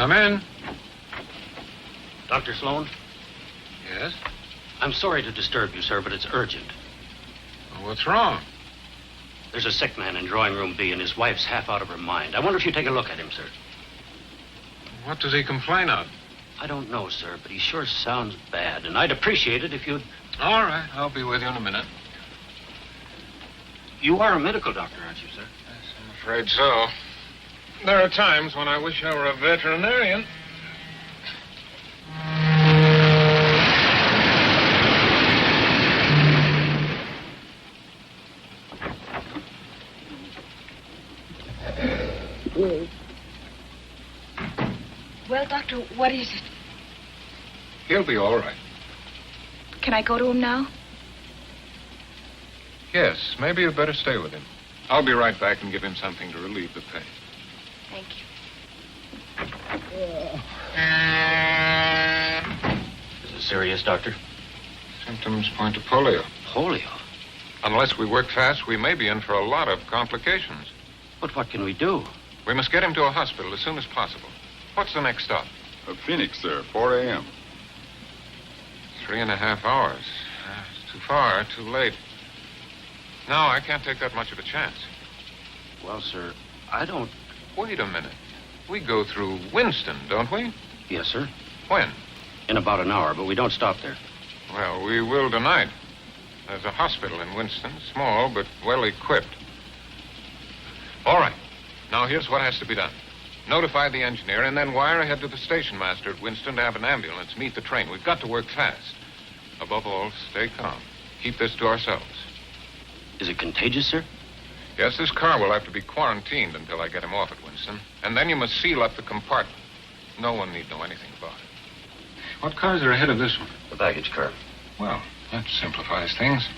Come in. Dr. Sloan? Yes? I'm sorry to disturb you, sir, but it's urgent. Well, what's wrong? There's a sick man in drawing room B, and his wife's half out of her mind. I wonder if you'd take a look at him, sir. What does he complain of? I don't know, sir, but he sure sounds bad, and I'd appreciate it if you'd... All right, I'll be with you in a minute. You are a medical doctor, aren't you, sir? Yes, I'm afraid so. There are times when I wish I were a veterinarian. Well, Doctor, what is it? He'll be all right. Can I go to him now? Yes, maybe you'd better stay with him. I'll be right back and give him something to relieve the pain. Thank you. Is it serious, Doctor? Symptoms point to polio. Polio? Unless we work fast, we may be in for a lot of complications. But what can we do? We must get him to a hospital as soon as possible. What's the next stop? Phoenix, sir, 4 a.m. 3.5 hours. It's too far, too late. No, I can't take that much of a chance. Well, sir, I don't... Wait a minute. We go through Winston, don't we? Yes, sir. When? In about an hour, but we don't stop there. Well, we will tonight. There's a hospital in Winston, small but well equipped. All right. Now, here's what has to be done. Notify the engineer and then wire ahead to the station master at Winston to have an ambulance meet the train. We've got to work fast. Above all, stay calm. Keep this to ourselves. Is it contagious, sir? Yes, this car will have to be quarantined until I get him off at Winston. And then you must seal up the compartment. No one need know anything about it. What cars are ahead of this one? The baggage car. Well, that simplifies things.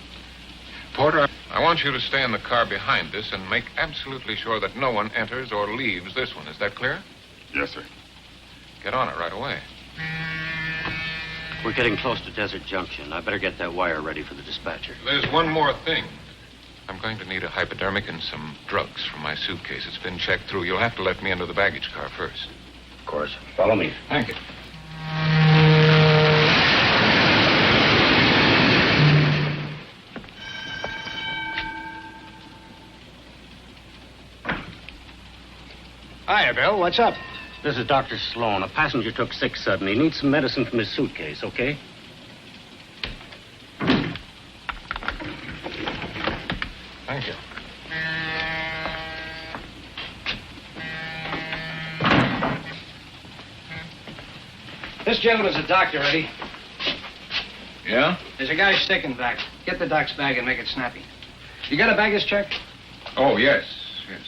Porter, I want you to stay in the car behind this and make absolutely sure that no one enters or leaves this one. Is that clear? Yes, sir. Get on it right away. We're getting close to Desert Junction. I better get that wire ready for the dispatcher. There's one more thing. I'm going to need a hypodermic and some drugs from my suitcase. It's been checked through. You'll have to let me into the baggage car first. Of course. Follow me. Thank you. Hiya, Bill. What's up? This is Dr. Sloan. A passenger took sick suddenly. He needs some medicine from his suitcase, okay? Thank you. This gentleman's a doctor, Eddie. Yeah? There's a guy sick in back. Get the doc's bag and make it snappy. You got a baggage check? Oh, yes. Yes.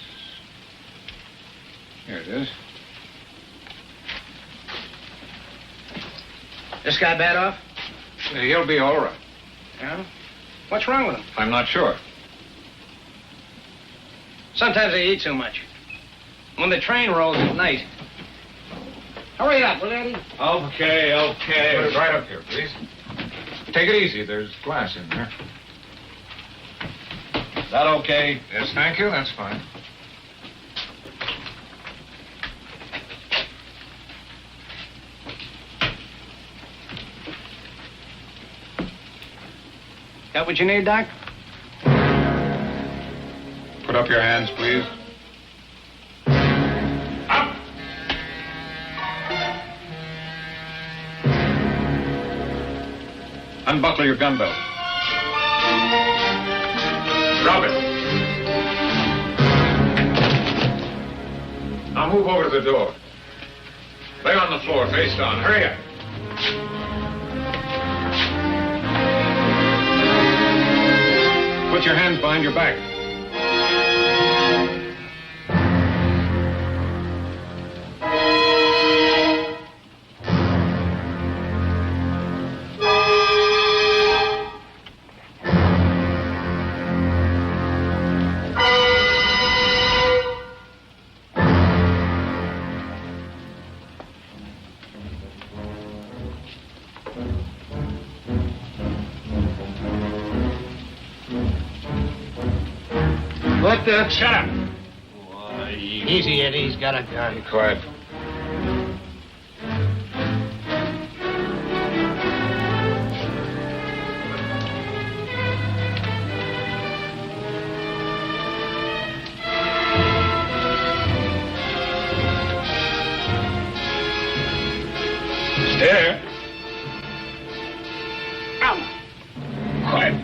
Here it is. This guy bad off? He'll be all right. Yeah? What's wrong with him? I'm not sure. Sometimes they eat too much. When the train rolls at night. Hurry up, will you, Eddie? Okay. Put it right up here, please. Take it easy. There's glass in there. Is that okay? Yes, thank you. That's fine. That what you need, Doc? Put up your hands, please. Up! Unbuckle your gun belt. Drop it. Now move over to the door. Lay on the floor, face down. Hurry up. Put your hands behind your back. What the? Shut up. Why, easy, Eddie. He's got a gun. Be quiet. Stare. Quiet.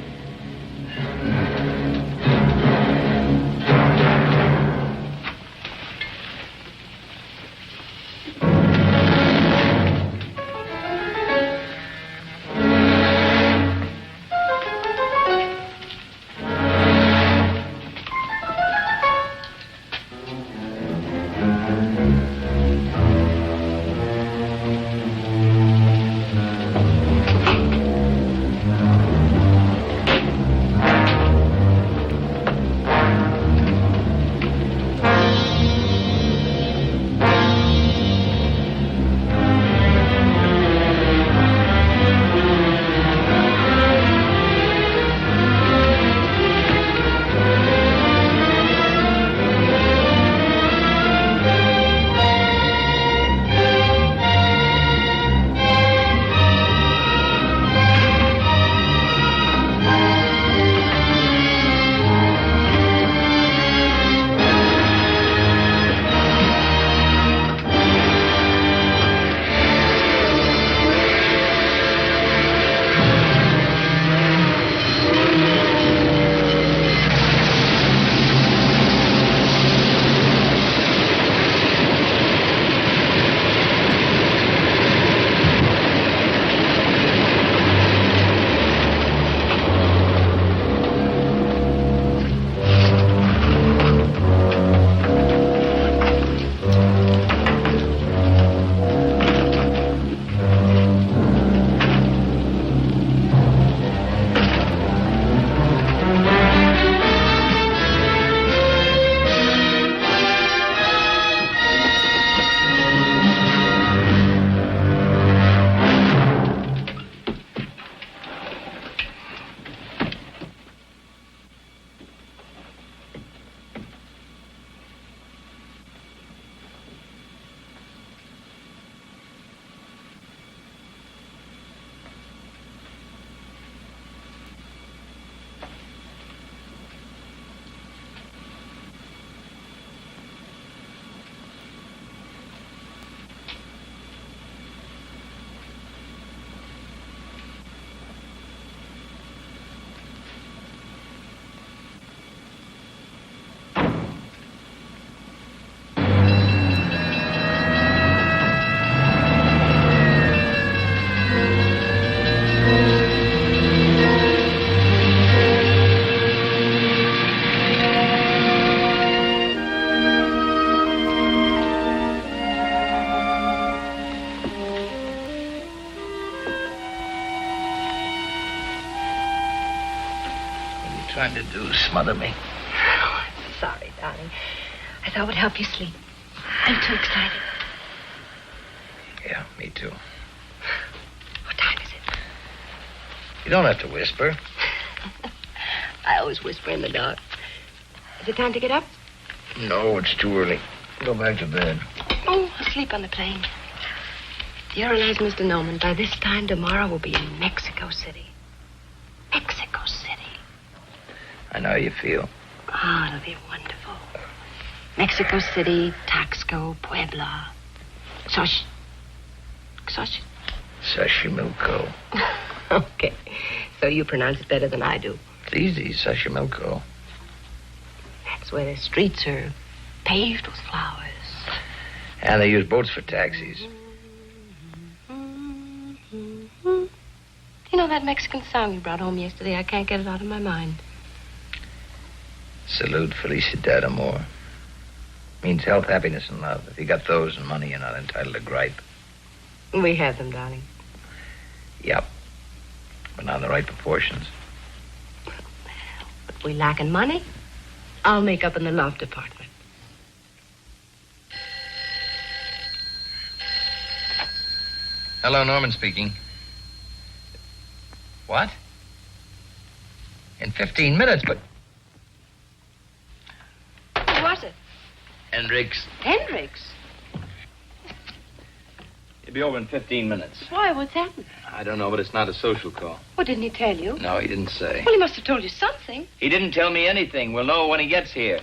Trying to do smother me. Oh, I'm sorry, darling. I thought it would help you sleep. I'm too excited. Yeah, me too. What time is it? You don't have to whisper. I always whisper in the dark. Is it time to get up? No, it's too early. Go back to bed. Oh, I'll sleep on the plane. Do you realize, Mr. Norman, by this time tomorrow we'll be in Mexico City. Mexico City. I know how you feel. Oh, it'll be wonderful. Mexico City, Taxco, Puebla. Xochimilco. Okay. So you pronounce it better than I do. It's easy, Xochimilco. That's where the streets are paved with flowers. And they use boats for taxis. You know that Mexican song you brought home yesterday? I can't get it out of my mind. Salud, felicidad, amor. Means health, happiness, and love. If you got those and money, you're not entitled to gripe. We have them, darling. Yep. But not in the right proportions. If we lack in money, I'll make up in the love department. Hello, Norman speaking. What? In 15 minutes, but... Who was it? Hendricks. Hendricks? He'll be over in 15 minutes. Why, what's happened? I don't know, but it's not a social call. Well, didn't he tell you? No, he didn't say. Well, he must have told you something. He didn't tell me anything. We'll know when he gets here.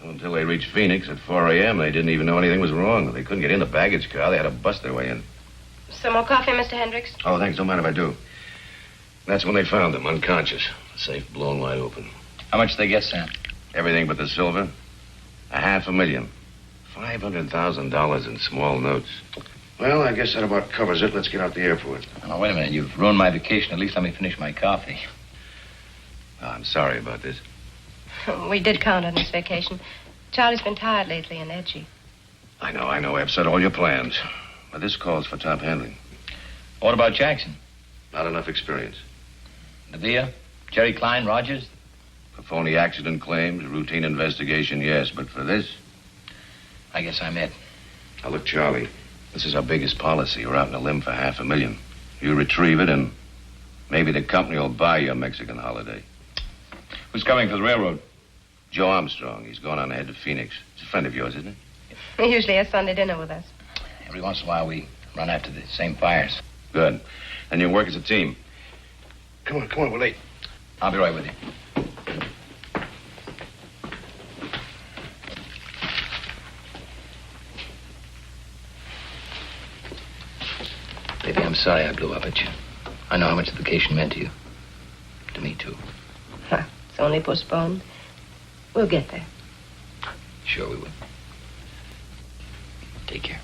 Until they reached Phoenix at 4 a.m., they didn't even know anything was wrong. They couldn't get in the baggage car. They had to bust their way in. Some more coffee, Mr. Hendricks? Oh, thanks. Don't mind if I do. That's when they found him, unconscious. The safe blown wide open. How much did they get, Sam? Everything but the silver. $500,000. $500,000 in small notes. Well, I guess that about covers it. Let's get out the airport. Oh, wait a minute. You've ruined my vacation. At least let me finish my coffee. Oh, I'm sorry about this. We did count on this vacation. Charlie's been tired lately and edgy. I know. I upset all your plans. But this calls for top handling. What about Jackson? Not enough experience. Nadia? Jerry Klein? Rogers? For phony accident claims, routine investigation, yes. But for this... I guess I'm it. Now, look, Charlie, this is our biggest policy. We're out on a limb for $500,000. You retrieve it, and maybe the company will buy you a Mexican holiday. Who's coming for the railroad? Joe Armstrong. He's going on ahead to Phoenix. He's a friend of yours, isn't he? He usually has Sunday dinner with us. Every once in a while, we run after the same fires. Good. And you work as a team. Come on, we're late. I'll be right with you. Baby, I'm sorry I blew up at you. I know how much the vacation meant to you. To me, too. Huh. It's only postponed. We'll get there. Sure we will. Take care.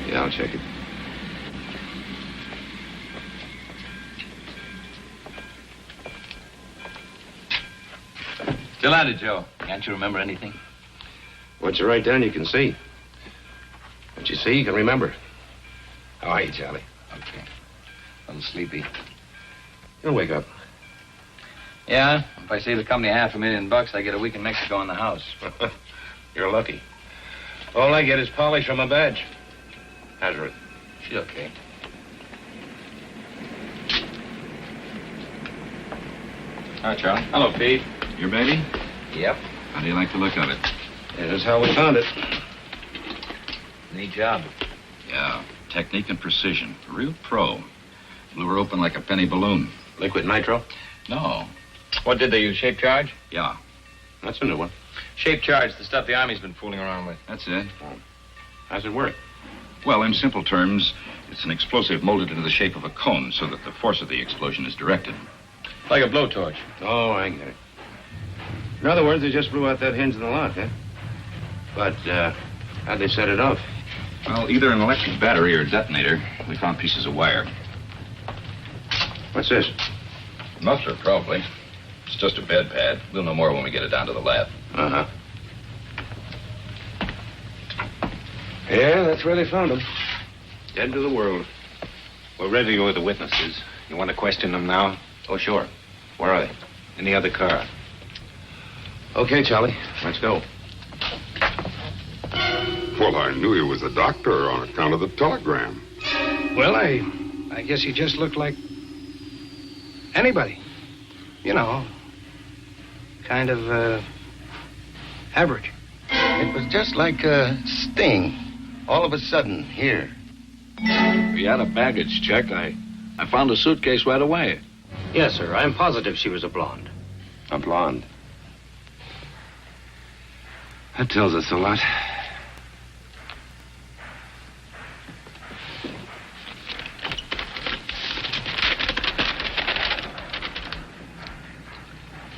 Yeah, I'll check it. Still at it, Joe. Can't you remember anything? What you write down, you can see. What you see, you can remember. How are you, Charlie? Okay. A little sleepy. You'll wake up. Yeah, if I save the company $500,000, I get a week in Mexico in the house. You're lucky. All I get is polish on my badge. How's Ruth? She's okay. Hi, Charlie. Hello, Pete. Your baby? Yep. How do you like the look of it? Yeah, that's how we found it. Neat job. Yeah, technique and precision. A real pro. Blew her open like a penny balloon. Liquid nitro? No. What did they use, shape charge? Yeah, That's a new one. Shape charge, the stuff the Army's been fooling around with. that's it. How's it work? Well, in simple terms, it's an explosive molded into the shape of a cone so that the force of the explosion is directed. Like a blowtorch. Oh, I get it. In other words, they just blew out that hinge in the lock, huh? But, how'd they set it off? Well, either an electric battery or a detonator. We found pieces of wire. What's this? Muffler, probably. It's just a bed pad. We'll know more when we get it down to the lab. Uh-huh. Yeah, that's where they found him. Dead to the world. We're ready to go with the witnesses. You want to question them now? Oh, sure. Where are they? In the other car. Okay, Charlie. Let's go. Well, I knew he was a doctor on account of the telegram. Well, I guess he just looked like anybody. You know, kind of Average. It was just like a sting. All of a sudden, here. We had a baggage check. I found a suitcase right away. Yes, sir. I'm positive she was a blonde. A blonde. That tells us a lot.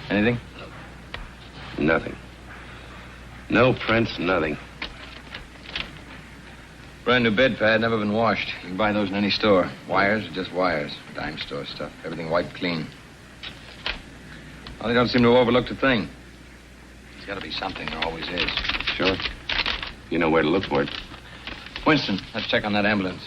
Anything? Nothing. No prints, nothing. Brand new bed pad, never been washed. You can buy those in any store. Wires are just wires. Dime store stuff. Everything wiped clean. Well, they don't seem to have overlooked a thing. There's got to be something. There always is. Sure. You know where to look for it. Winston, let's check on that ambulance.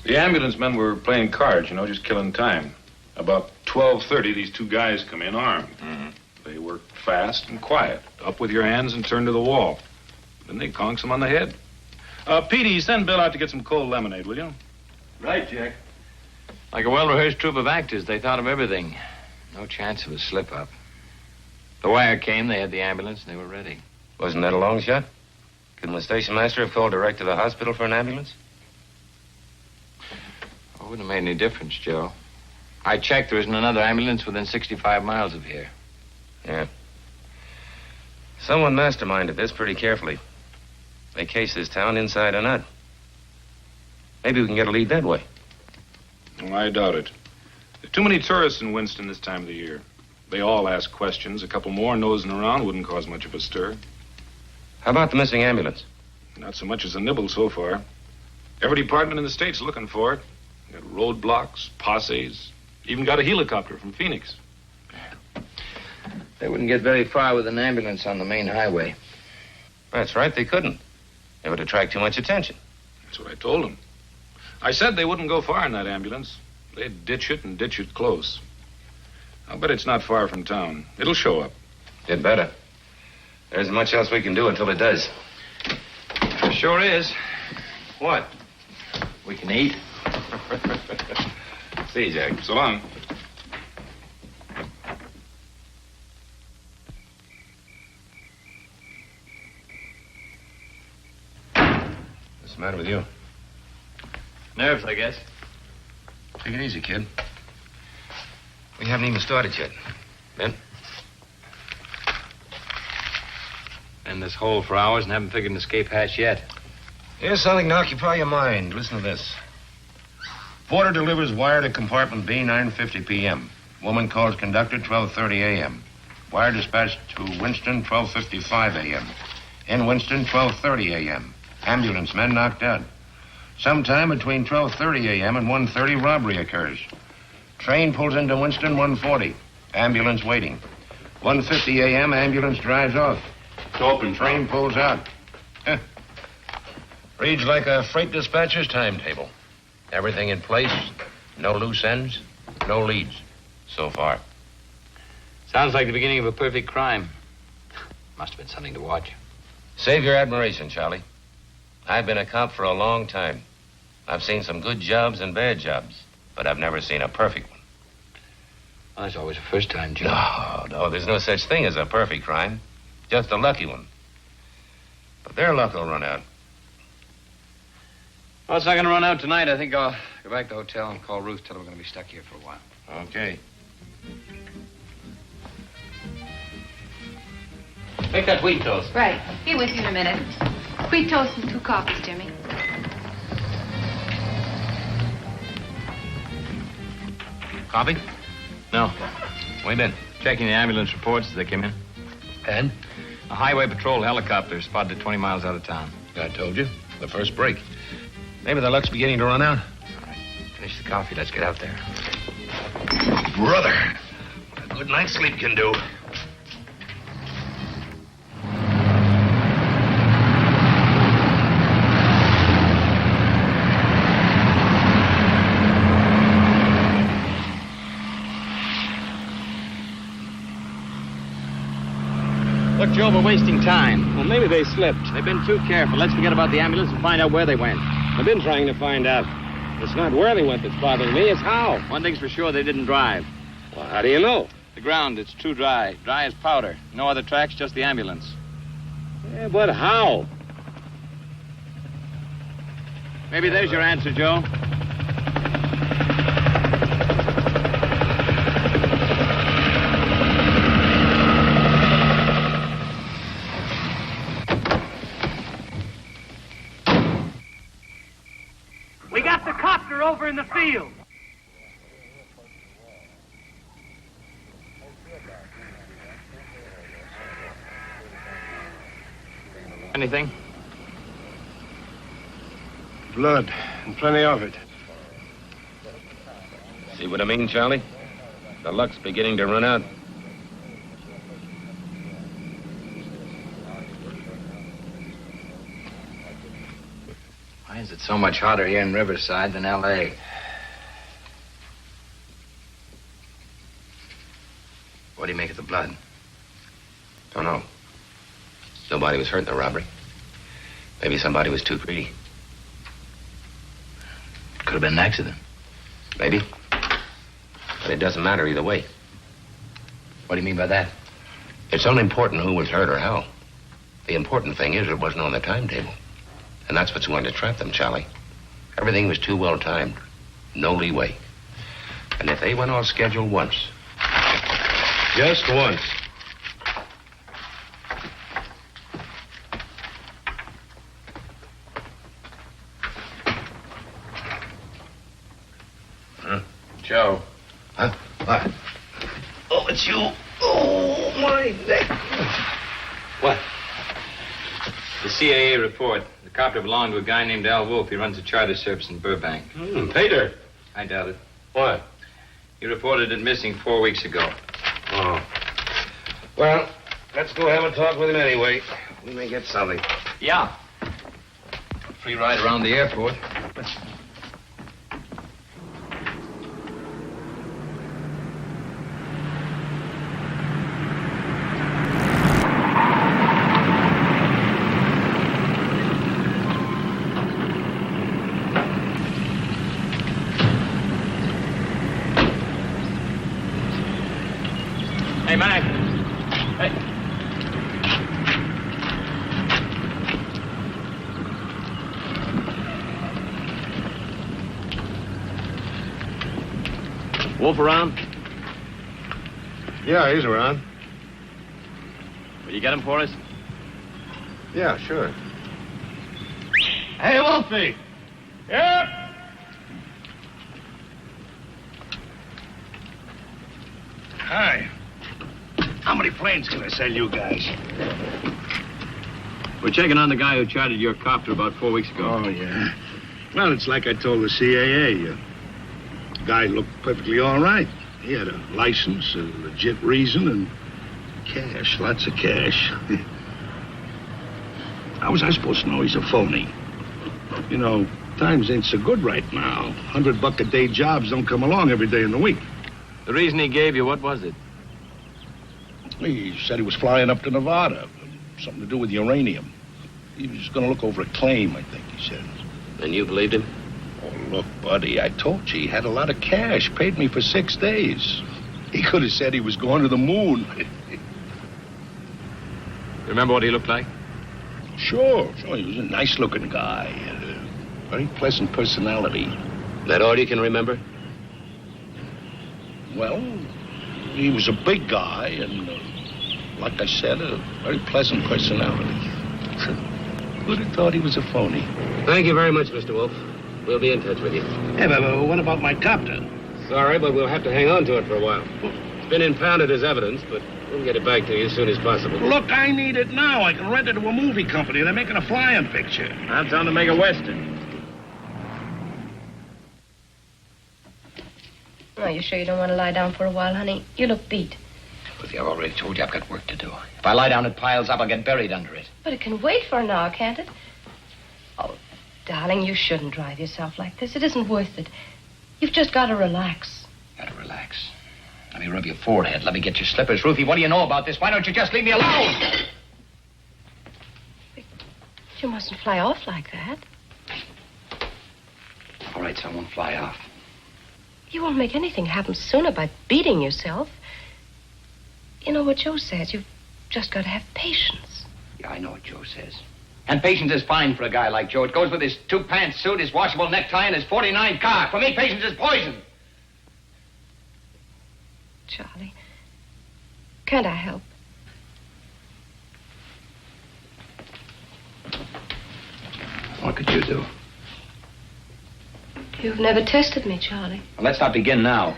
The ambulance men were playing cards, just killing time. About 12:30, these two guys come in armed. Mm-hmm. They work fast and quiet. Up with your hands and turn to the wall. Then they conks them on the head. Petey, send Bill out to get some cold lemonade, will you? Right, Jack. Like a well-rehearsed troupe of actors, they thought of everything. No chance of a slip-up. The wire came, they had the ambulance, and they were ready. Wasn't that a long shot? Couldn't the station master have called direct to the hospital for an ambulance? It wouldn't have made any difference, Joe. I checked. There isn't another ambulance within 65 miles of here. Yeah. Someone masterminded this pretty carefully. They case this town inside and out. Maybe we can get a lead that way. Well, I doubt it. There are too many tourists in Winston this time of the year. They all ask questions. A couple more nosing around wouldn't cause much of a stir. How about the missing ambulance? Not so much as a nibble so far. Every department in the state's looking for it. Got roadblocks, posses, even got a helicopter from Phoenix. They wouldn't get very far with an ambulance on the main highway. That's right, they couldn't. It would attract too much attention. That's what I told them. I said they wouldn't go far in that ambulance. They'd ditch it and ditch it close. I'll bet it's not far from town. It'll show up. It better. There isn't much else we can do until it does. Sure is. What? We can eat. See you, Jack. So long. What's the matter with you? Nerves, I guess. Take it easy, kid. We haven't even started yet. Ben? In this hole for hours and haven't figured an escape hatch yet. Here's something to occupy your mind. Listen to this. Porter delivers wire to compartment B, 9:50 p.m. Woman calls conductor, 12:30 a.m. Wire dispatched to Winston, 12:55 a.m. In Winston, 12:30 a.m. Ambulance men knocked out. Sometime between 12:30 a.m. and 1:30, robbery occurs. Train pulls into Winston, 1:40. Ambulance waiting. 1:50 a.m., ambulance drives off. Open, Train pulls out. Reads like a freight dispatcher's timetable. Everything in place, no loose ends, no leads. So far. Sounds like the beginning of a perfect crime. Must have been something to watch. Save your admiration, Charlie. I've been a cop for a long time. I've seen some good jobs and bad jobs, but I've never seen a perfect one. Well, that's always a first time, Joe. No, there's no such thing as a perfect crime. Just a lucky one. But their luck will run out. Well, it's not going to run out tonight. I think I'll go back to the hotel and call Ruth, tell her we're going to be stuck here for a while. Okay. Make that wheat toast. Right. Be with you in a minute. Wheat toast and 2 coffees, Jimmy. Coffee? No. Where you been? Checking the ambulance reports as they came in. And? A highway patrol helicopter spotted 20 miles out of town. I told you. The first break. Maybe the luck's beginning to run out. All right. Finish the coffee. Let's get out there. Brother, what a good night's sleep can do. Joe, we're wasting time. Well, maybe they slipped. They've been too careful. Let's forget about the ambulance and find out where they went. I've been trying to find out. It's not where they went that's bothering me, it's how. One thing's for sure, they didn't drive. Well, how do you know? The ground, it's too dry. Dry as powder. No other tracks, just the ambulance. Yeah, but how? Maybe there's your answer, Joe. We got the copter over in the field. Anything? Blood, and plenty of it. See what I mean, Charlie? The luck's beginning to run out. Why is it so much hotter here in Riverside than L.A.? What do you make of the blood? Don't know. Nobody was hurt in the robbery. Maybe somebody was too greedy. Could have been an accident. Maybe. But it doesn't matter either way. What do you mean by that? It's unimportant who was hurt or how. The important thing is it wasn't on the timetable. And that's what's going to trap them, Charlie. Everything was too well timed. No leeway. And if they went off schedule once... Just once. Joe. Huh? What? Oh, it's you. Oh, my neck. What? The CAA report. The copter belonged to a guy named Al Wolf. He runs a charter service in Burbank. Peter. I doubt it. What? He reported it missing 4 weeks ago. Oh. Well, let's go have a talk with him anyway. We may get something. Yeah. Free ride around the airport. Hey, Mac. Hey. Wolf around? Yeah, he's around. Will you get him for us? Yeah, sure. Hey, Wolfie. Yeah? Hi. How many planes can I sell you guys? We're checking on the guy who chartered your copter about 4 weeks ago. Oh, yeah. Well, it's like I told the CAA. The guy looked perfectly all right. He had a license, a legit reason, and cash, lots of cash. How was I supposed to know he's a phony? You know, times ain't so good right now. $100 a day jobs don't come along every day in the week. The reason he gave you, what was it? He said he was flying up to Nevada. Something to do with uranium. He was going to look over a claim, I think he said. And you believed him? Oh, look, buddy, I told you he had a lot of cash. Paid me for 6 days. He could have said he was going to the moon. You remember what he looked like? Sure. He was a nice-looking guy. Very pleasant personality. That all you can remember? Well, he was a big guy and, like I said, a very pleasant personality. Who'd have thought he was a phony? Thank you very much, Mr. Wolf. We'll be in touch with you. Hey, but what about my copter? Sorry, but we'll have to hang on to it for a while. It's been impounded as evidence, but we'll get it back to you as soon as possible. Look, I need it now. I can rent it to a movie company. They're making a flying picture. I'm trying to make a Western. Oh, you sure you don't want to lie down for a while, honey? You look beat. Ruthie, I've already told you I've got work to do. If I lie down, it piles up. I'll get buried under it. But it can wait for an hour, can't it? Oh, darling, you shouldn't drive yourself like this. It isn't worth it. You've just got to relax. Gotta relax. Let me rub your forehead. Let me get your slippers. Ruthie, what do you know about this? Why don't you just leave me alone? You mustn't fly off like that. All right, so I won't fly off. You won't make anything happen sooner by beating yourself. You know what Joe says. You've just got to have patience. Yeah, I know what Joe says. And patience is fine for a guy like Joe. It goes with his two-pants suit, his washable necktie, and his 49 car. For me, patience is poison. Charlie, can't I help? What could you do? You've never tested me, Charlie. Well, let's not begin now.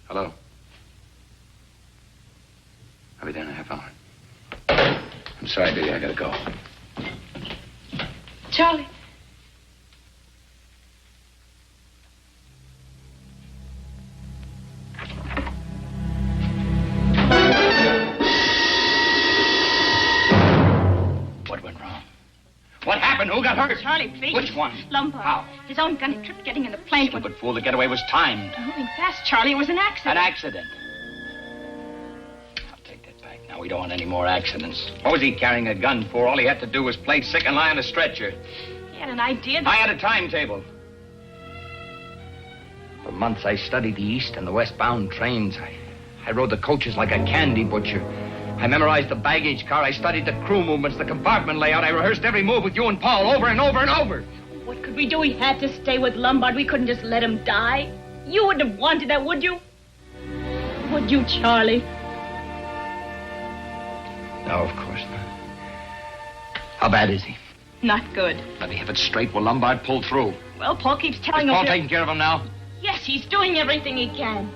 Hello. I'll be there in a half hour. I'm sorry, Billy. I gotta go. Charlie. What went wrong? What happened? Who got hurt? Charlie, please. Which one? Lombard. How? His own gun had tripped getting in the plane. Stupid fool. The getaway was timed. Moving fast, Charlie. It was an accident. An accident. I'll take that back. Now, we don't want any more accidents. What was he carrying a gun for? All he had to do was play sick and lie on a stretcher. He had an idea. I had a timetable. For months, I studied the east and the westbound trains. I rode the coaches like a candy butcher. I memorized the baggage car. I studied the crew movements, the compartment layout. I rehearsed every move with you and Paul over and over and over. What could we do? We had to stay with Lombard. We couldn't just let him die. You wouldn't have wanted that, would you? Would you, Charlie? No, of course not. How bad is he? Not good. Let me have it straight. Will Lombard pull through? Well, Paul keeps telling Is Paul us... taking care of him now? Yes, he's doing everything he can.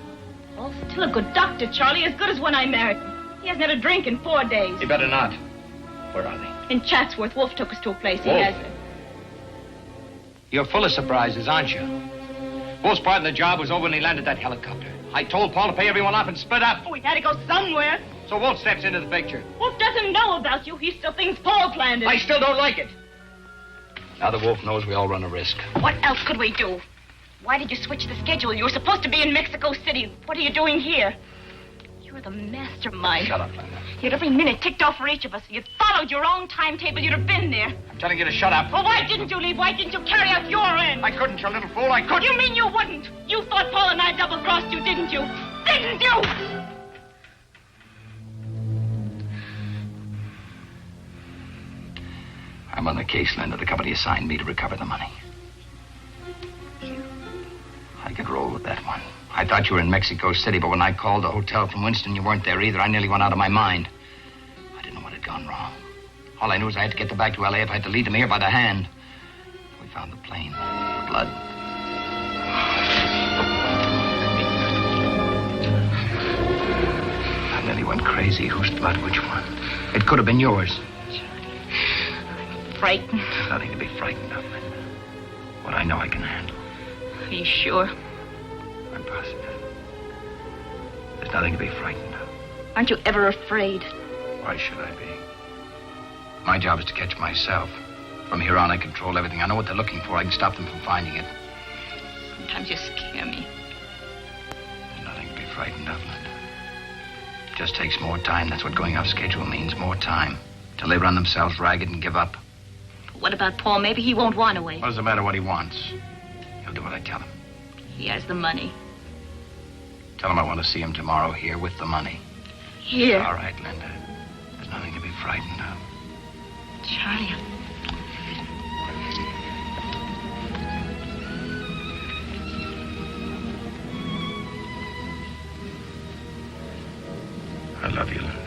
Paul's still a good doctor, Charlie, as good as when I married him. He hasn't had a drink in 4 days. He better not. Where are they? In Chatsworth, Wolf took us to a place he Wolf? has. You're full of surprises, aren't you? Wolf's part of the job was over when he landed that helicopter. I told Paul to pay everyone off and split up. Oh, we had to go somewhere. So Wolf steps into the picture. Wolf doesn't know about you. He still thinks Paul planned it. I still don't like it. Now that Wolf knows, we all run a risk. What else could we do? Why did you switch the schedule? You were supposed to be in Mexico City. What are you doing here? You're the mastermind. Shut up, Linda. You'd every minute ticked off for each of us. You'd followed your own timetable. You'd have been there. I'm telling you to shut up. Well, why didn't you leave? Why didn't you carry out your end? I couldn't, you little fool. I couldn't. You mean you wouldn't? You thought Paul and I double-crossed you, didn't you? Didn't you? I'm on the case, Linda. The company assigned me to recover the money. I could roll with that one. I thought you were in Mexico City, but when I called the hotel from Winston, you weren't there either. I nearly went out of my mind. I didn't know what had gone wrong. All I knew was I had to get them back to L.A. if I had to lead them here by the hand. We found the plane. The blood. I nearly went crazy. Whose blood? Which one? It could have been yours. Frightened. There's nothing to be frightened of, Linda. What I know I can handle. Are you sure? I'm positive. There's nothing to be frightened of. Aren't you ever afraid? Why should I be? My job is to catch myself. From here on, I control everything. I know what they're looking for. I can stop them from finding it. Sometimes you scare me. There's nothing to be frightened of, Linda. It just takes more time. That's what going off schedule means. More time. Till they run themselves ragged and give up. What about Paul? Maybe he won't want to wait. What does it matter what he wants? He'll do what I tell him. He has the money. Tell him I want to see him tomorrow here with the money. Here? All right, Linda. There's nothing to be frightened of. Charlie. I love you, Linda.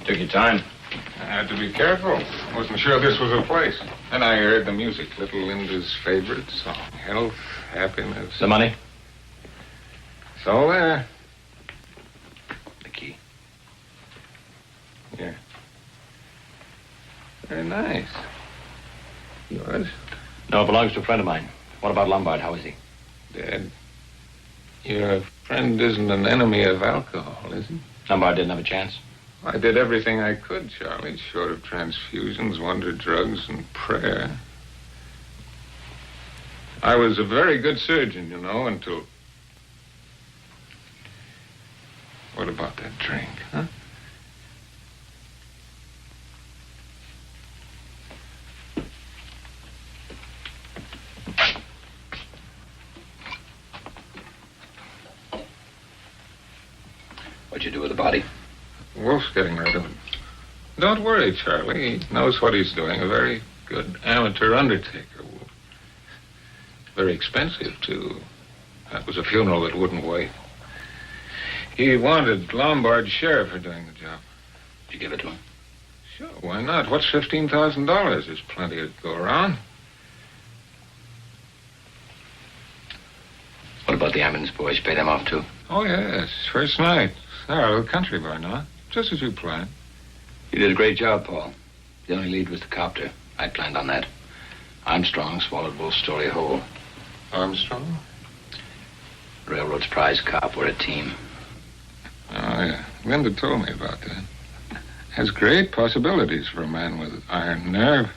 Took your time. I had to be careful. Wasn't sure this was a place. Then I heard the music. Little Linda's favorite song. Health, happiness. The money? It's all there. The key. Yeah. Very nice. Yours? No, it belongs to a friend of mine. What about Lombard? How is he? Dead. Your friend isn't an enemy of alcohol, is he? Lombard didn't have a chance. I did everything I could, Charlie, short of transfusions, wonder drugs, and prayer. I was a very good surgeon, until... What about that drink, huh? What'd you do with the body? Wolf's getting rid of it. Don't worry, Charlie. He knows what he's doing. A very good amateur undertaker, Wolf. Very expensive, too. That was a funeral that wouldn't wait. He wanted Lombard's share for doing the job. Did you give it to him? Sure, why not? What's $15,000? There's plenty to go around. What about the ambulance boys? You pay them off, too? Oh, yes. First night. They're a little country by now. Just as you planned. You did a great job, Paul. The only lead was the copter. I planned on that. Armstrong swallowed Wolf's story whole. Armstrong? Railroad's prize cop. We're a team. Oh, yeah. Linda told me about that. Has great possibilities for a man with iron nerve.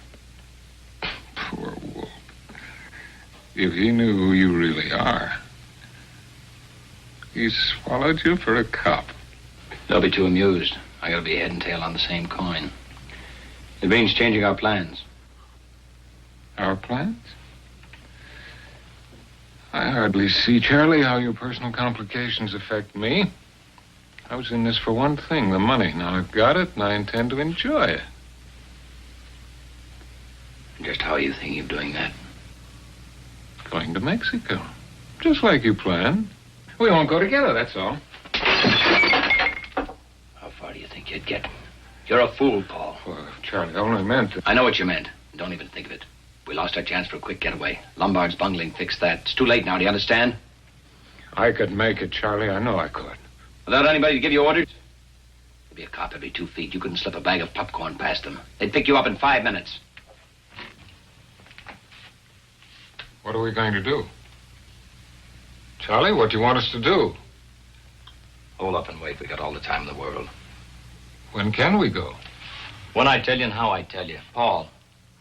Poor Wolf. If he knew who you really are. He swallowed you for a cop. They'll be too amused. I gotta be head and tail on the same coin. It means changing our plans. Our plans? I hardly see, Charlie, how your personal complications affect me. I was in this for one thing, the money. Now I've got it, and I intend to enjoy it. Just how are you thinking of doing that? Going to Mexico. Just like you planned. We won't go together, that's all. How far do you think you'd get? You're a fool, Paul. Well, Charlie, I only meant to... I know what you meant. Don't even think of it. We lost our chance for a quick getaway. Lombard's bungling fixed that. It's too late now, do you understand? I could make it, Charlie. I know I could. Without anybody to give you orders? There'd be a cop every 2 feet. You couldn't slip a bag of popcorn past them. They'd pick you up in 5 minutes. What are we going to do? Charlie, what do you want us to do? Hold up and wait. We got all the time in the world. When can we go? When I tell you and how I tell you. Paul,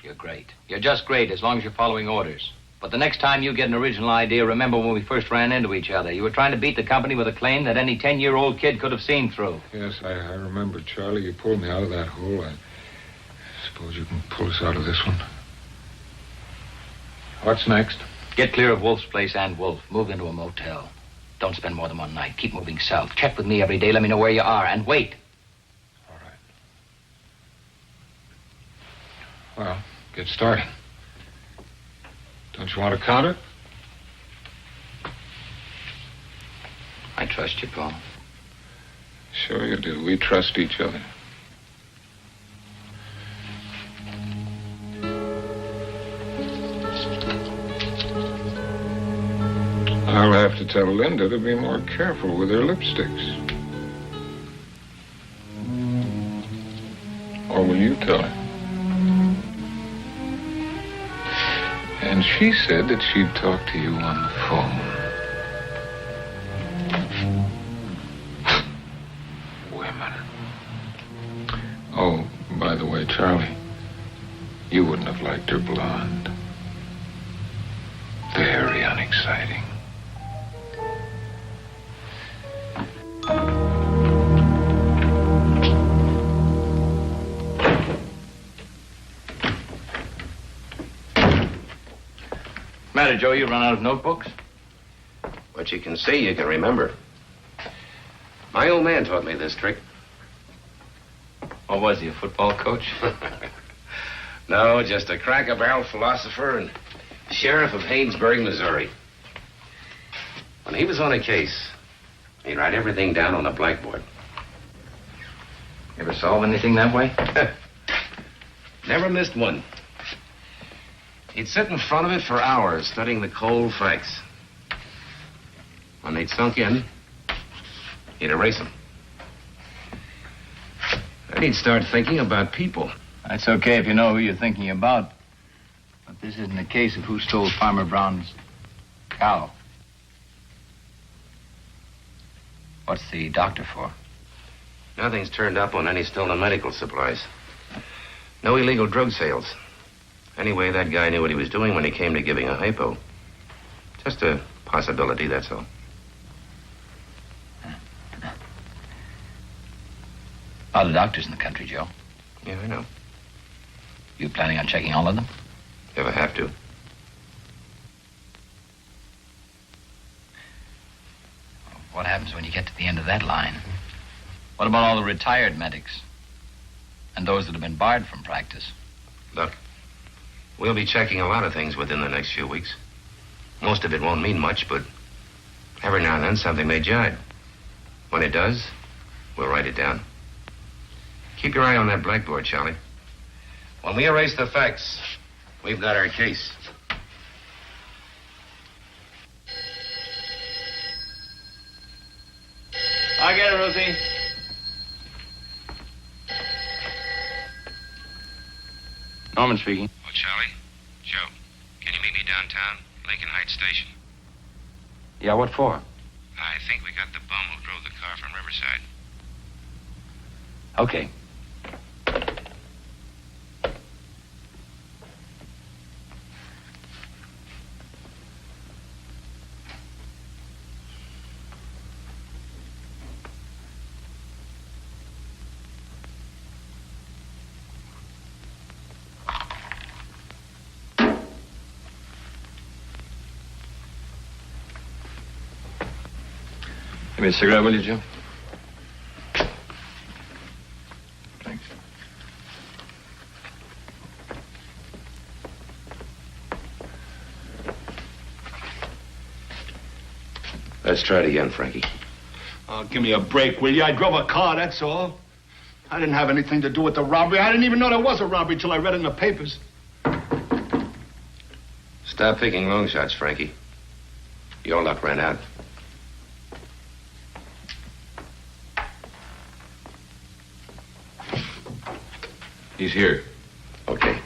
you're great. You're just great as long as you're following orders. But the next time you get an original idea, remember when we first ran into each other. You were trying to beat the company with a claim that any 10-year-old kid could have seen through. Yes, I remember, Charlie. You pulled me out of that hole. I suppose you can pull us out of this one. What's next? Get clear of Wolf's place and Wolf. Move into a motel. Don't spend more than one night. Keep moving south. Check with me every day. Let me know where you are. And wait. All right. Well, get started. Don't you want to count it? I trust you, Paul. Sure you do. We trust each other. I'll have to tell Linda to be more careful with her lipsticks. Or will you tell her? And she said that she'd talk to you on the phone. Women. Oh, by the way, Charlie, you wouldn't have liked her blonde. Very unexciting. Matter, Joe, you run out of notebooks? What you can see, you can remember. My old man taught me this trick. What was he, a football coach? No, just a crack-a-barrel philosopher and sheriff of Haynesburg, Missouri. When he was on a case, he'd write everything down on a blackboard. You ever solve anything that way? Never missed one. He'd sit in front of it for hours, studying the cold facts. When they'd sunk in, he'd erase them. Then he'd start thinking about people. That's okay if you know who you're thinking about. This isn't a case of who stole Farmer Brown's cow. What's the doctor for? Nothing's turned up on any stolen medical supplies. No illegal drug sales. Anyway, that guy knew what he was doing when he came to giving a hypo. Just a possibility, that's all. A lot of doctors in the country, Joe. Yeah, I know. You planning on checking all of them? If I have to. What happens when you get to the end of that line? What about all the retired medics? And those that have been barred from practice? Look, we'll be checking a lot of things within the next few weeks. Most of it won't mean much, but every now and then something may jibe. When it does, we'll write it down. Keep your eye on that blackboard, Charlie. When we erase the facts, we've got our case. I'll get it, Rosie. Norman speaking. Oh, Charlie? Joe, can you meet me downtown, Lincoln Heights Station? Yeah, what for? I think we got the bum who drove the car from Riverside. Okay. Give me a cigarette, will you, Joe? Thanks. Let's try it again, Frankie. Oh, give me a break, will you? I drove a car, that's all. I didn't have anything to do with the robbery. I didn't even know there was a robbery till I read it in the papers. Stop taking long shots, Frankie. Your luck ran out. He's here. Okay.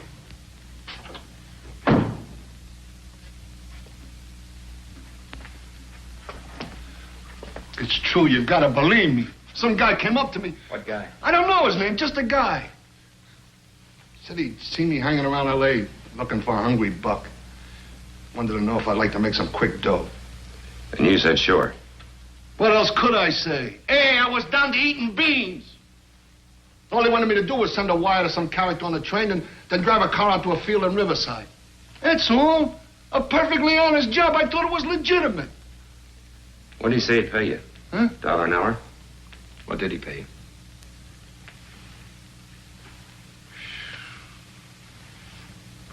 It's true, you've got to believe me. Some guy came up to me. What guy? I don't know his name, just a guy. Said he'd seen me hanging around L.A. looking for a hungry buck. Wanted to know if I'd like to make some quick dough. And you said sure. What else could I say? Hey, I was down to eating beans. All they wanted me to do was send a wire to some character on the train and then drive a car out to a field in Riverside. That's all. A perfectly honest job. I thought it was legitimate. What did he say he'd pay you? Huh? $1 an hour? What did he pay you?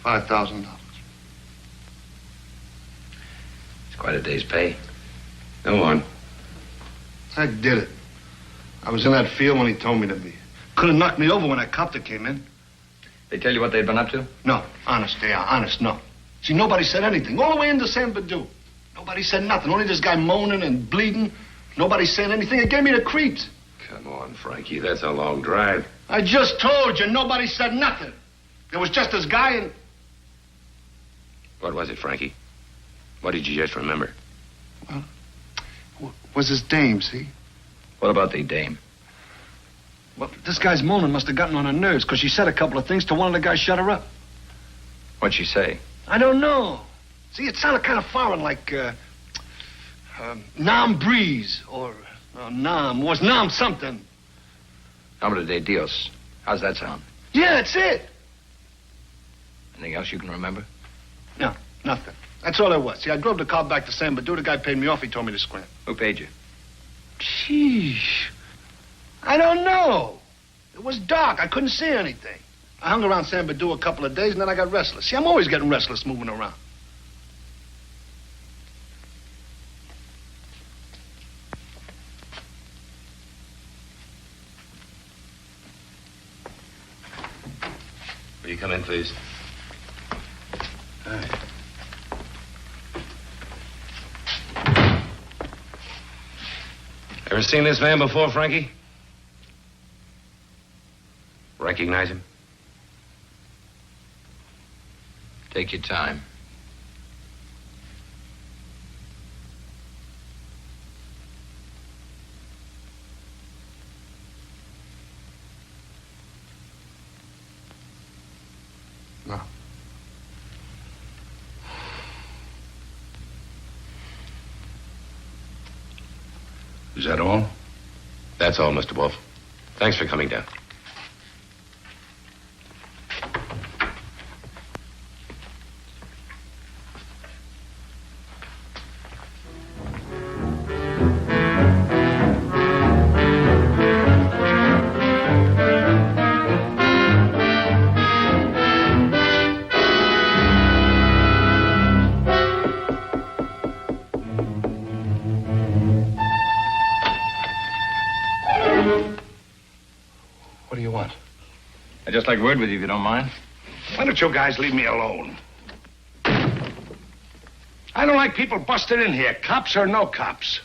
$5,000. It's quite a day's pay. Go on. I did it. I was in that field when he told me to be. Could have knocked me over when that copter came in. They tell you what they'd been up to? No, honest, they are. Honest, no. See, nobody said anything. All the way into San Badu. Nobody said nothing. Only this guy moaning and bleeding. Nobody saying anything. It gave me the creeps. Come on, Frankie. That's a long drive. I just told you, nobody said nothing. There was just this guy and... What was it, Frankie? What did you just remember? Well, was his dame, see? What about the dame? Well, this guy's moaning must have gotten on her nerves because she said a couple of things to one of the guys shut her up. What'd she say? I don't know. See, it sounded kind of foreign, like, Nam Breeze, or Nam. Was Nam something. Nombre de Dios. How's that sound? Yeah, that's it. Anything else you can remember? No, nothing. That's all there was. See, I drove the car back to San Badu. The guy paid me off. He told me to scram. Who paid you? Sheesh. I don't know. It was dark. I couldn't see anything. I hung around San Badu a couple of days, and then I got restless. See, I'm always getting restless moving around. Will you come in, please? All right. Ever seen this man before, Frankie? Recognize him? Take your time. No. Is that all? That's all, Mr. Wolf. Thanks for coming down. What do you want? I'd just like word with you, if you don't mind. Why don't you guys leave me alone? I don't like people busted in here, cops or no cops.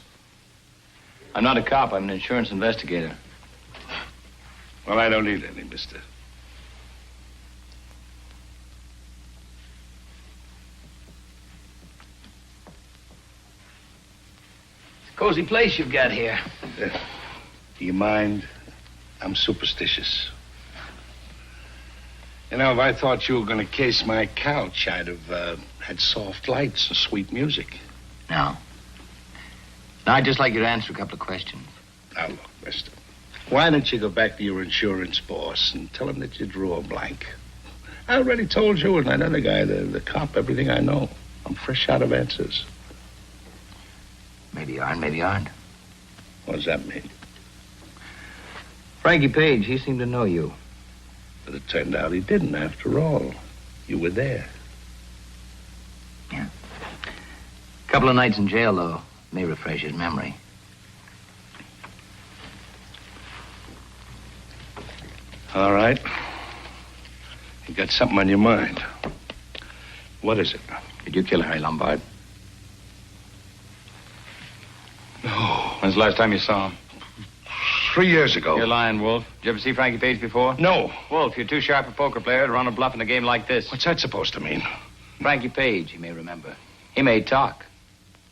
I'm not a cop. I'm an insurance investigator. Well, I don't need any, mister. Cozy place you've got here. Do you mind? I'm superstitious. You know, if I thought you were going to case my couch, I'd have had soft lights and sweet music. No. Now, I'd just like you to answer a couple of questions. Now, look, mister. Why don't you go back to your insurance boss and tell him that you drew a blank? I already told you and that other guy, the cop, everything I know. I'm fresh out of answers. Maybe you are and maybe you aren't. What does that mean? Frankie Page, he seemed to know you. But it turned out he didn't, after all. You were there. Yeah. A couple of nights in jail, though, may refresh his memory. All right. You got something on your mind. What is it? Did you kill Harry Lombard? No. When's the last time you saw him? 3 years ago. You're lying, Wolf. Did you ever see Frankie Page before? No. Wolf, you're too sharp a poker player to run a bluff in a game like this. What's that supposed to mean? Frankie Page, you may remember. He may talk.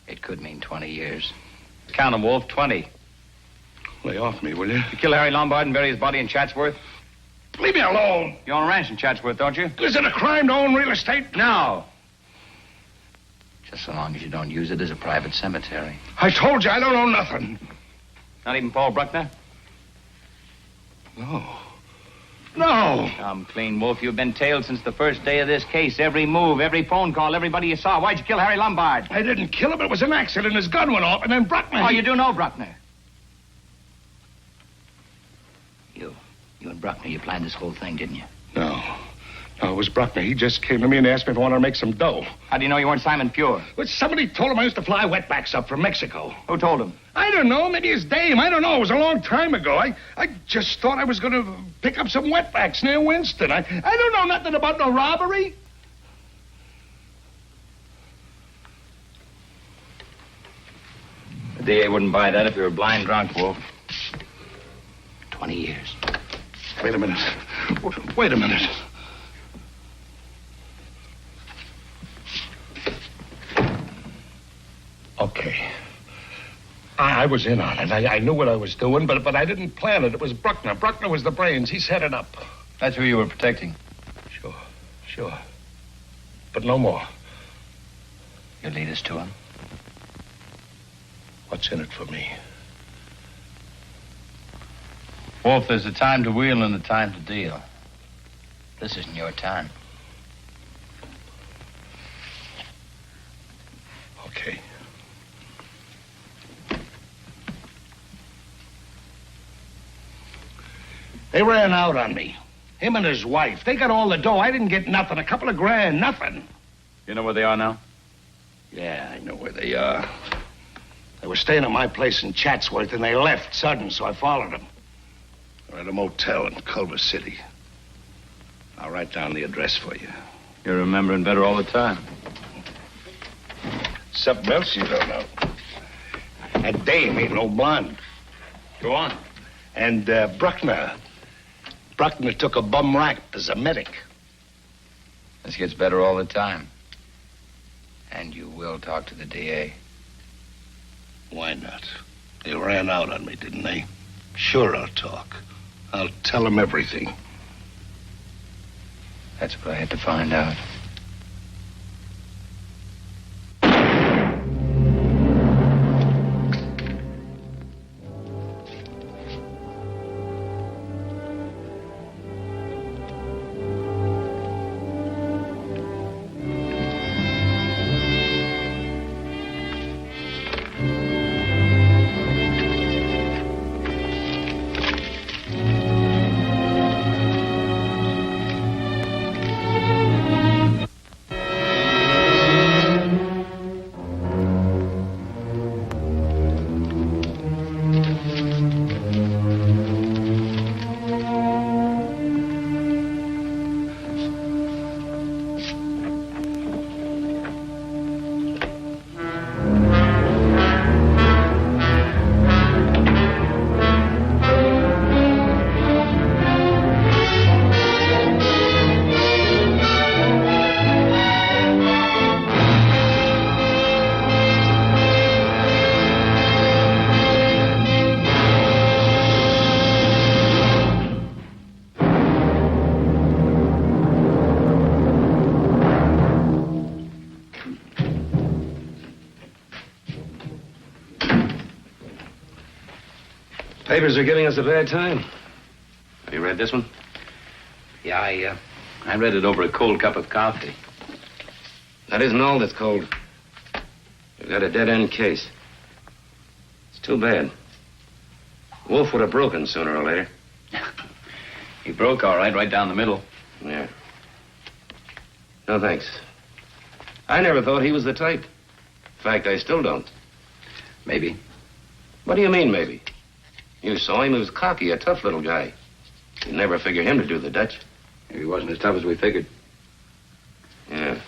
It could mean 20 years. Count 'em, Wolf. 20. Lay off me, will you? You kill Harry Lombard and bury his body in Chatsworth? Leave me alone. You own a ranch in Chatsworth, don't you? Is it a crime to own real estate? No. Just so long as you don't use it as a private cemetery. I told you I don't own nothing. Not even Paul Bruckner? No. No. Come clean, Wolf. You've been tailed since the first day of this case. Every move, every phone call, everybody you saw. Why'd you kill Harry Lombard? I didn't kill him. It was an accident. His gun went off, and then Bruckner... Oh, you do know Bruckner? You and Bruckner, you planned this whole thing, didn't you? No. No, it was Bruckner. He just came to me and asked me if I wanted to make some dough. How do you know you weren't Simon Pure? Well, somebody told him I used to fly wetbacks up from Mexico. Who told him? I don't know. Maybe his dame. I don't know. It was a long time ago. I just thought I was going to pick up some wetbacks near Winston. I don't know nothing about no robbery. The DA wouldn't buy that if you were blind drunk, Wolf. 20 years. Wait a minute. Wait a minute. Okay. I was in on it. I knew what I was doing, but I didn't plan it. It was Bruckner. Bruckner was the brains. He set it up. That's who you were protecting. Sure. But no more. You lead us to him? What's in it for me? Wolf, there's a time to wheel and a time to deal. This isn't your time. Okay. They ran out on me. Him and his wife. They got all the dough. I didn't get nothing. A couple of grand. Nothing. You know where they are now? Yeah, I know where they are. They were staying at my place in Chatsworth, and they left sudden, so I followed them. They're at a motel in Culver City. I'll write down the address for you. You're remembering better all the time. Something else you don't know. That dame ain't no blonde. Go on. And Bruckner took a bum rap as a medic. This gets better all the time. And you will talk to the DA. Why not? They ran out on me, didn't they? Sure, I'll talk. I'll tell them everything. That's what I had to find out. Papers are giving us a bad time. Have you read this one? Yeah, I read it over a cold cup of coffee. That isn't all that's cold. We've got a dead-end case. It's too bad. Wolf would have broken sooner or later. He broke all right down the middle. Yeah. No, thanks. I never thought he was the type. In fact, I still don't. Maybe. What do you mean, maybe? You saw him. He was cocky, a tough little guy. You'd never figure him to do the Dutch. Maybe he wasn't as tough as we figured. Yeah.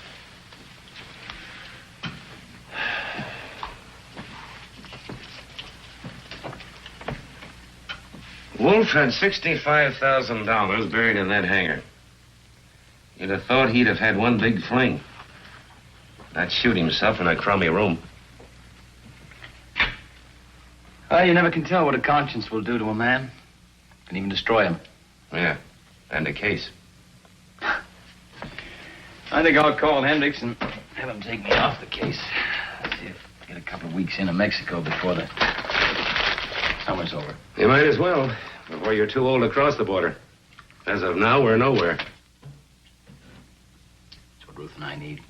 Wolf had $65,000 buried in that hangar. You'd have thought he'd have had one big fling. Not shoot himself in a crummy room. Well, you never can tell what a conscience will do to a man. Can even destroy him. Yeah, and a case. I think I'll call Hendricks and have him take me off the case. See if I get a couple of weeks into Mexico before the summer's over. You might as well, before you're too old to cross the border. As of now, we're nowhere. That's what Ruth and I need.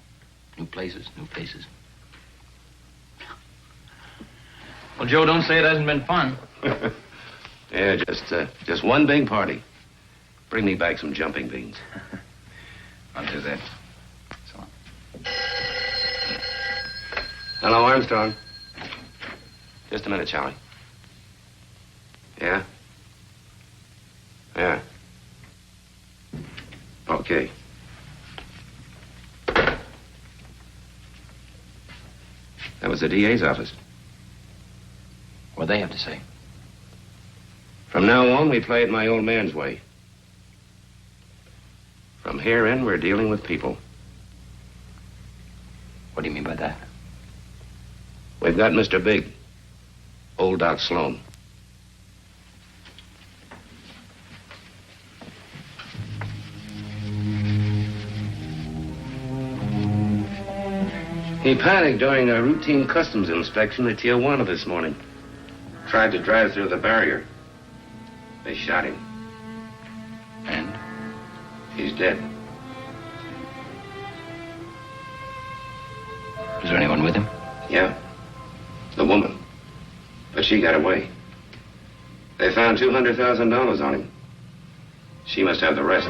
New places, new faces. Well, Joe, don't say it hasn't been fun. Yeah, just one big party. Bring me back some jumping beans. I'll do that. So long. Hello, Armstrong. Just a minute, Charlie. Yeah? Yeah. Okay. That was the DA's office. What'd they have to say? From now on, we play it my old man's way. From here in, we're dealing with people. What do you mean by that? We've got Mr. Big, old Doc Sloan. He panicked during a routine customs inspection at Tijuana this morning. Tried to drive through the barrier. They shot him. And? He's dead. Was there anyone with him? Yeah. The woman. But she got away. They found $200,000 on him. She must have the rest.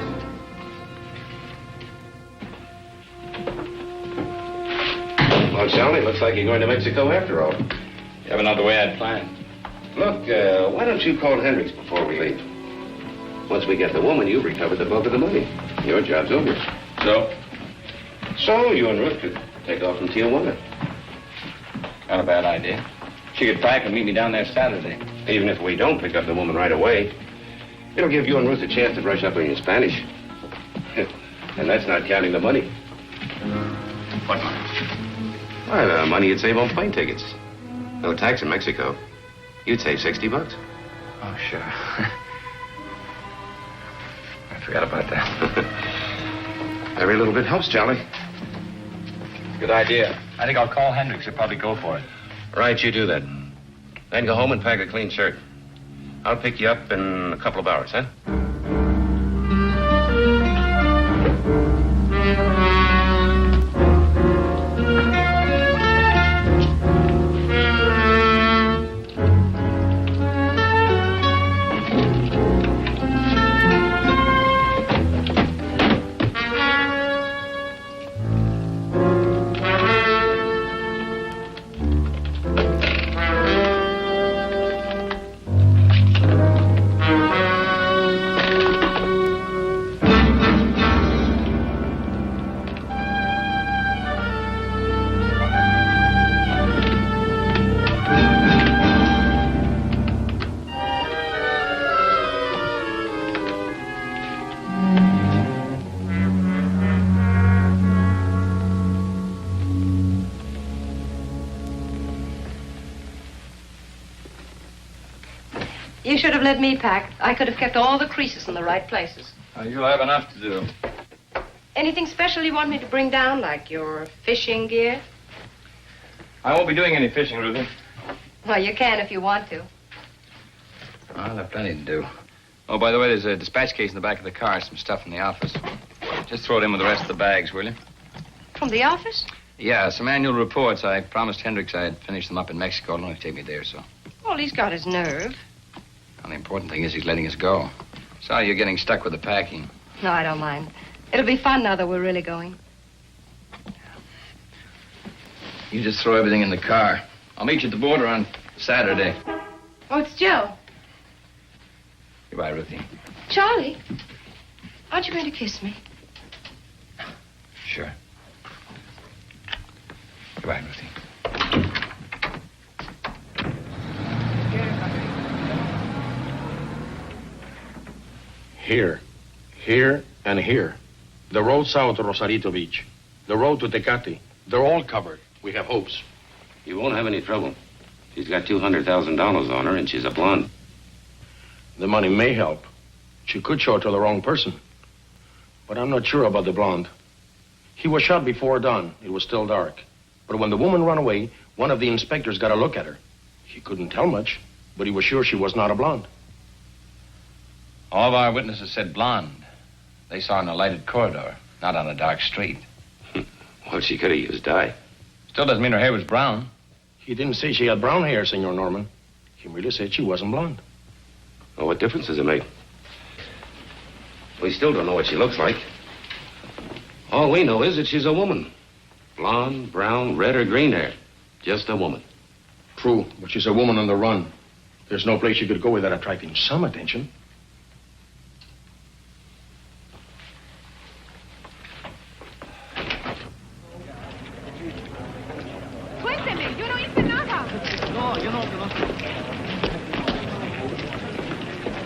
Well, Charlie, looks like you're going to Mexico after all. You have another way I'd planned. Look, why don't you call Hendricks before we leave? Once we get the woman, you've recovered the bulk of the money. Your job's over. So? So, you and Ruth could take off from Tijuana. Not a bad idea. She could pack and meet me down there Saturday. Even if we don't pick up the woman right away, it'll give you and Ruth a chance to brush up on your Spanish. And that's not counting the money. What money? Why, the money you'd save on plane tickets. No tax in Mexico. You'd save $60. Oh, sure. I forgot about that. Every little bit helps, Charlie. Good idea. I think I'll call Hendricks. He'll probably go for it. Right, you do that. Then go home and pack a clean shirt. I'll pick you up in a couple of hours, huh? You should have let me pack. I could have kept all the creases in the right places. You'll have enough to do. Anything special you want me to bring down, like your fishing gear? I won't be doing any fishing, Ruthie. Well, you can if you want to. I'll have plenty to do. Oh, by the way, there's a dispatch case in the back of the car. Some stuff from the office. Just throw it in with the rest of the bags, will you? From the office? Yeah, some annual reports. I promised Hendricks I'd finish them up in Mexico. It'll only take me a day or so. Well, he's got his nerve. Well, the important thing is he's letting us go. Sorry you're getting stuck with the packing. No, I don't mind. It'll be fun now that we're really going. You just throw everything in the car. I'll meet you at the border on Saturday. Oh, it's Joe. Goodbye, Ruthie. Charlie, aren't you going to kiss me? Sure. Goodbye, Ruthie. Here, and here. The road south to Rosarito Beach. The road to Tecate. They're all covered. We have hopes. You won't have any trouble. She's got $200,000 on her, and she's a blonde. The money may help. She could show it to the wrong person. But I'm not sure about the blonde. He was shot before dawn. It was still dark. But when the woman ran away, one of the inspectors got a look at her. He couldn't tell much, but he was sure she was not a blonde. All of our witnesses said blonde. They saw her in a lighted corridor, not on a dark street. Well, she could have used dye. Still doesn't mean her hair was brown. He didn't say she had brown hair, Senor Norman. He merely said she wasn't blonde. Well, what difference does it make? We still don't know what she looks like. All we know is that she's a woman. Blonde, brown, red, or green hair. Just a woman. True, but she's a woman on the run. There's no place she could go without attracting some attention.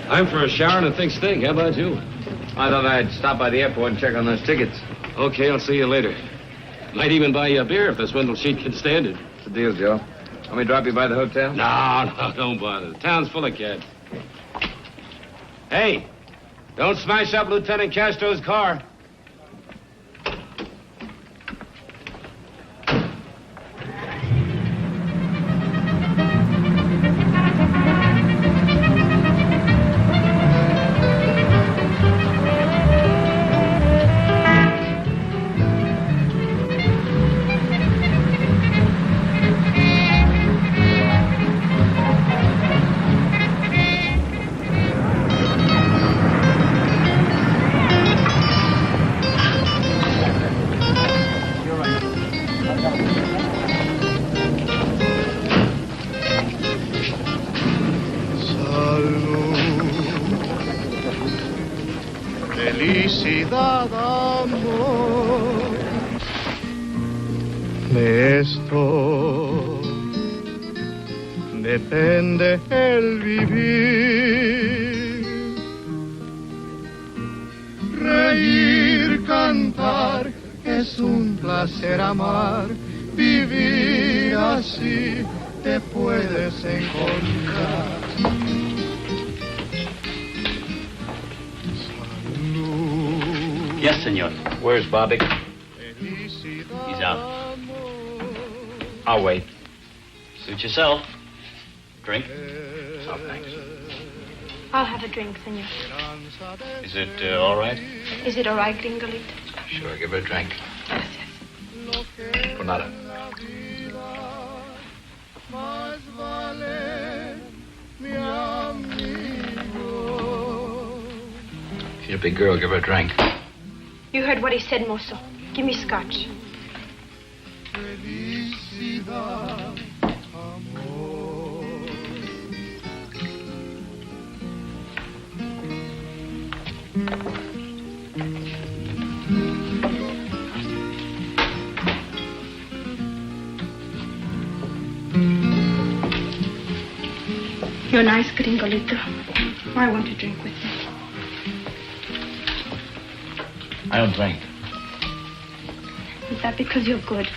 I'm for a shower and a thick steak. How about you? I thought I'd stop by the airport and check on those tickets. Okay, I'll see you later. Might even buy you a beer if the swindle sheet can stand it. What's the deal, Joe? Want me to drop you by the hotel? No, don't bother. The town's full of cats. Hey, don't smash up Lieutenant Castro's car. Felicidad, amor. De esto depende el vivir, reír, cantar. dejar, es un placer amar, vivir así te puedes encontrar. Yes, senor. Where's Bobby? He's out. I'll wait. Suit yourself. Drink? Oh, thanks. I'll have a drink, senor. Is it all right? Is it all right, Gringolito? Sure, give her a drink. Yes, yes. For nada. Más vale mi amigo. She's a big girl, give her a drink. You heard what he said, mozo. Give me scotch. Felicidad, amor. You're nice, Gringolito. I want to drink with you. I don't drink. Is that because you're good?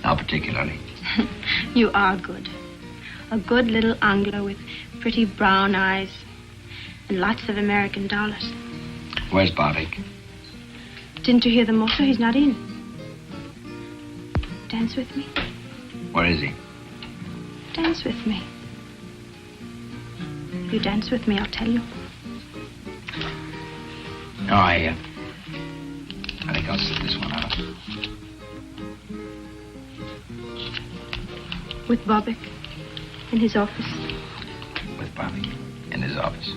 Not particularly. You are good. A good little Anglo with pretty brown eyes and lots of American dollars. Where's Bobby? Didn't you hear the mozo? He's not in. Dance with me. Where is he? Dance with me. You dance with me, I'll tell you. No, I think I'll sit this one out. With Bobbick in his office. With Bobby in his office.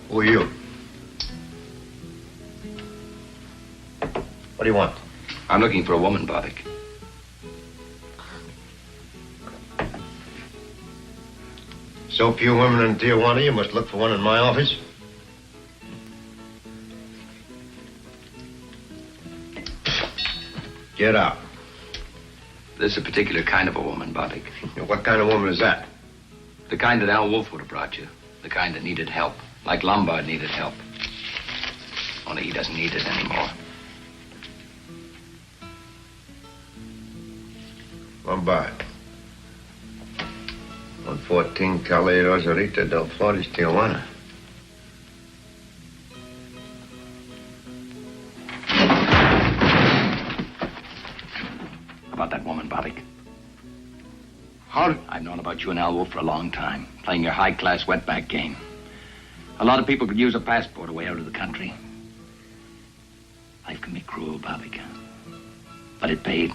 Who are you? What do you want? I'm looking for a woman, Bobbick. So few women in Tijuana, you must look for one in my office? Get out. There's a particular kind of a woman, Bobbick. What kind of woman is that? The kind that Al Wolf would have brought you. The kind that needed help. Like Lombard needed help. Only he doesn't need it anymore. Lombard. 114 Calle Rosarita del Flores, Tijuana. About that woman, Bobbick. How? I've known about you and Al Wolf for a long time, playing your high-class wetback game. A lot of people could use a passport away out of the country. Life can be cruel, Bobbick. But it paid.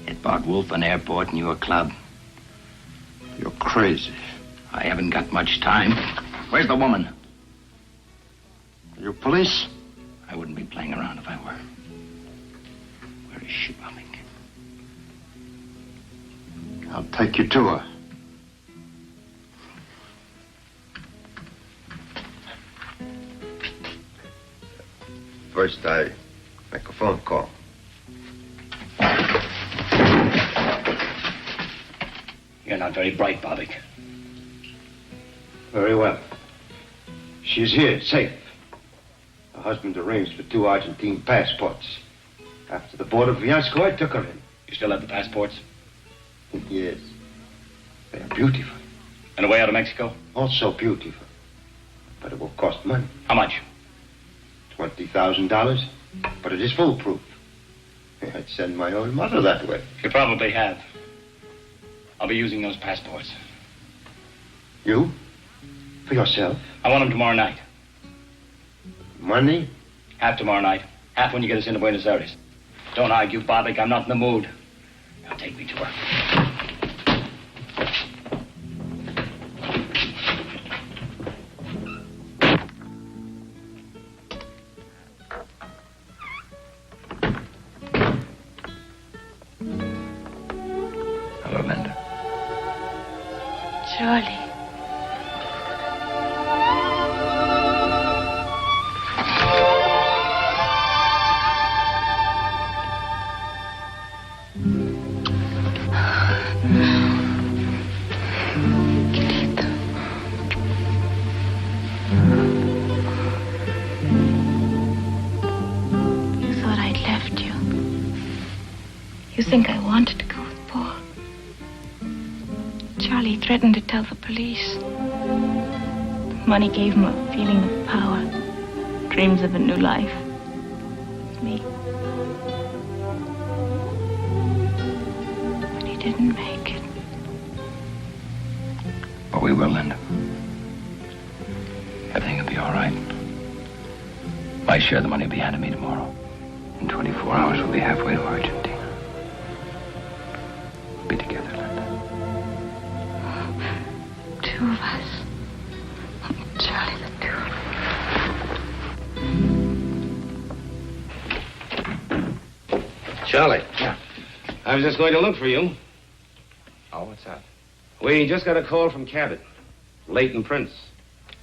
It bought Wolf an airport and you a club. You're crazy. I haven't got much time. Where's the woman? You police? I wouldn't be playing around if I were. Where is she, Bobbick? I'll take you to her. First, I make a phone call. You're not very bright, Bobbick. Very well. She's here, safe. Her husband arranged for 2 Argentine passports. After the border fiasco, I took her in. You still have the passports? Yes. They are beautiful. And away out of Mexico? Also beautiful. But it will cost money. How much? $20,000. But it is foolproof. I'd send my own mother that way. You probably have. I'll be using those passports. You? For yourself? I want them tomorrow night. Money? Half tomorrow night. Half when you get us into Buenos Aires. Don't argue, Bobbick. I'm not in the mood. Now take me to her. Hello, Linda. Charlie. You thought I'd left you. You think I wanted to go with Paul. Charlie threatened to tell the police. Money gave him a feeling of power, dreams of a new life. Me. But he didn't make it. But we will, Linda. Everything will be all right. My share of the money will be handed me tomorrow. In 24 hours, we'll be halfway to Argentina. We'll be together, Linda. Two of us. Charlie, the two of us. Charlie. Yeah. I was just going to look for you. Oh, what's that? We just got a call from Cabot. Leighton Prince.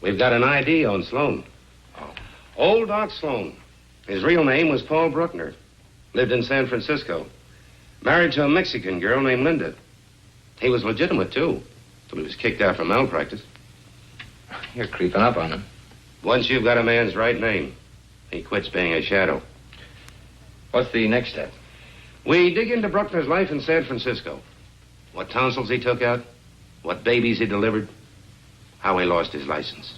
We've got an ID on Sloan. Oh. Old Doc Sloan. His real name was Paul Bruckner. Lived in San Francisco. Married to a Mexican girl named Linda. He was legitimate, too. Till he was kicked out from malpractice. You're creeping up on him. Once you've got a man's right name, he quits being a shadow. What's the next step? We dig into Bruckner's life in San Francisco. What tonsils he took out, what babies he delivered, how he lost his license.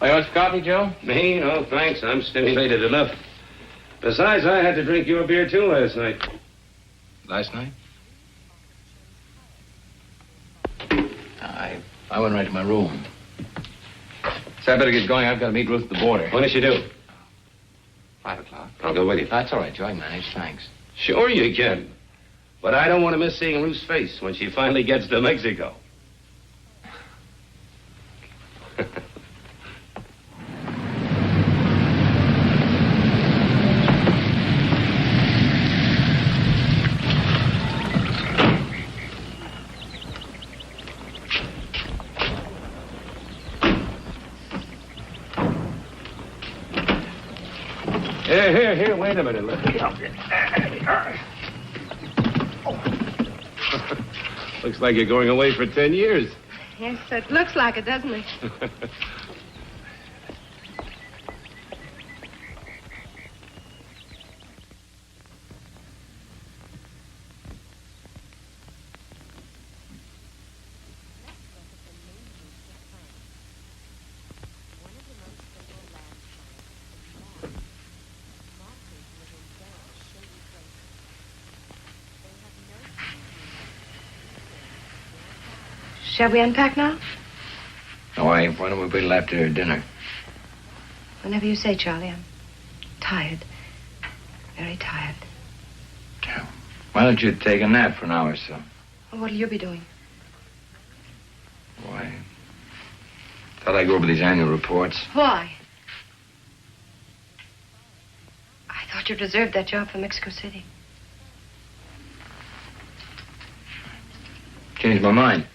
Oh, you want some coffee, Joe? Me? No, thanks. I'm stimulated enough. Besides, I had to drink your beer, too, last night. Last night? I went right to my room. So I better get going. I've got to meet Ruth at the border. When does she do? 5 o'clock. I'll go with you. That's all right, Joe. I manage. Thanks. Sure you can. But I don't want to miss seeing Ruth's face when she finally gets to Mexico. Here, wait a minute. Let me help you. Looks like you're going away for 10 years. Yes, it looks like it, doesn't it? Shall we unpack now? No, why don't we wait till after dinner? Whenever you say, Charlie. I'm tired. Very tired. Why don't you take a nap for an hour or so? Well, what'll you be doing? Why? Thought I'd go over these annual reports. Why? I thought you'd reserved that job for Mexico City. Changed my mind.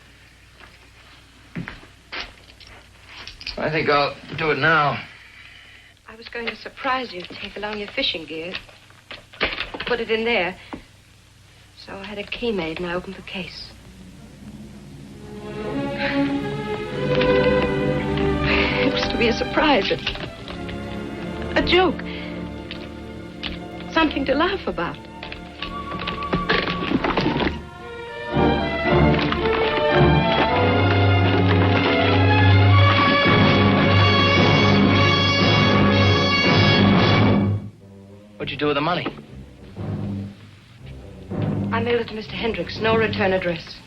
I think I'll do it now. I was going to surprise you, take along your fishing gear. Put it in there. So I had a key made and I opened the case. It was to be a surprise. A joke. Something to laugh about. What'd you do with the money? I mailed it to Mr. Hendricks. No return address.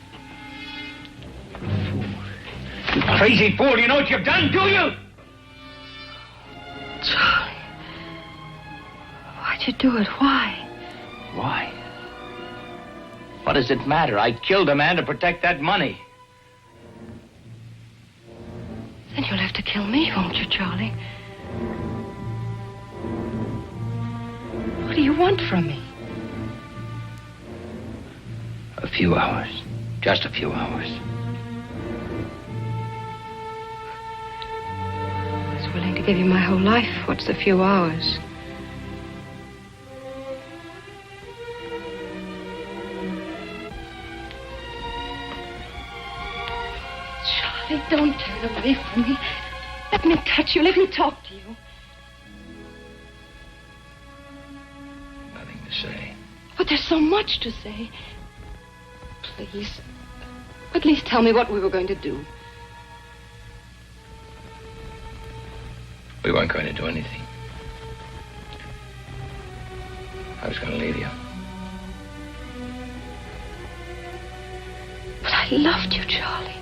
You crazy fool. You know what you've done, do you? Charlie. Why'd you do it? Why? Why? What does it matter? I killed a man to protect that money. Then you'll have to kill me, won't you, Charlie? What do you want from me? A few hours. Just a few hours. I was willing to give you my whole life. What's the few hours? Charlie, don't turn away from me. Let me touch you. Let me talk to you. Nothing to say. But there's so much to say. Please. At least tell me what we were going to do. We weren't going to do anything. I was going to leave you. But I loved you, Charlie.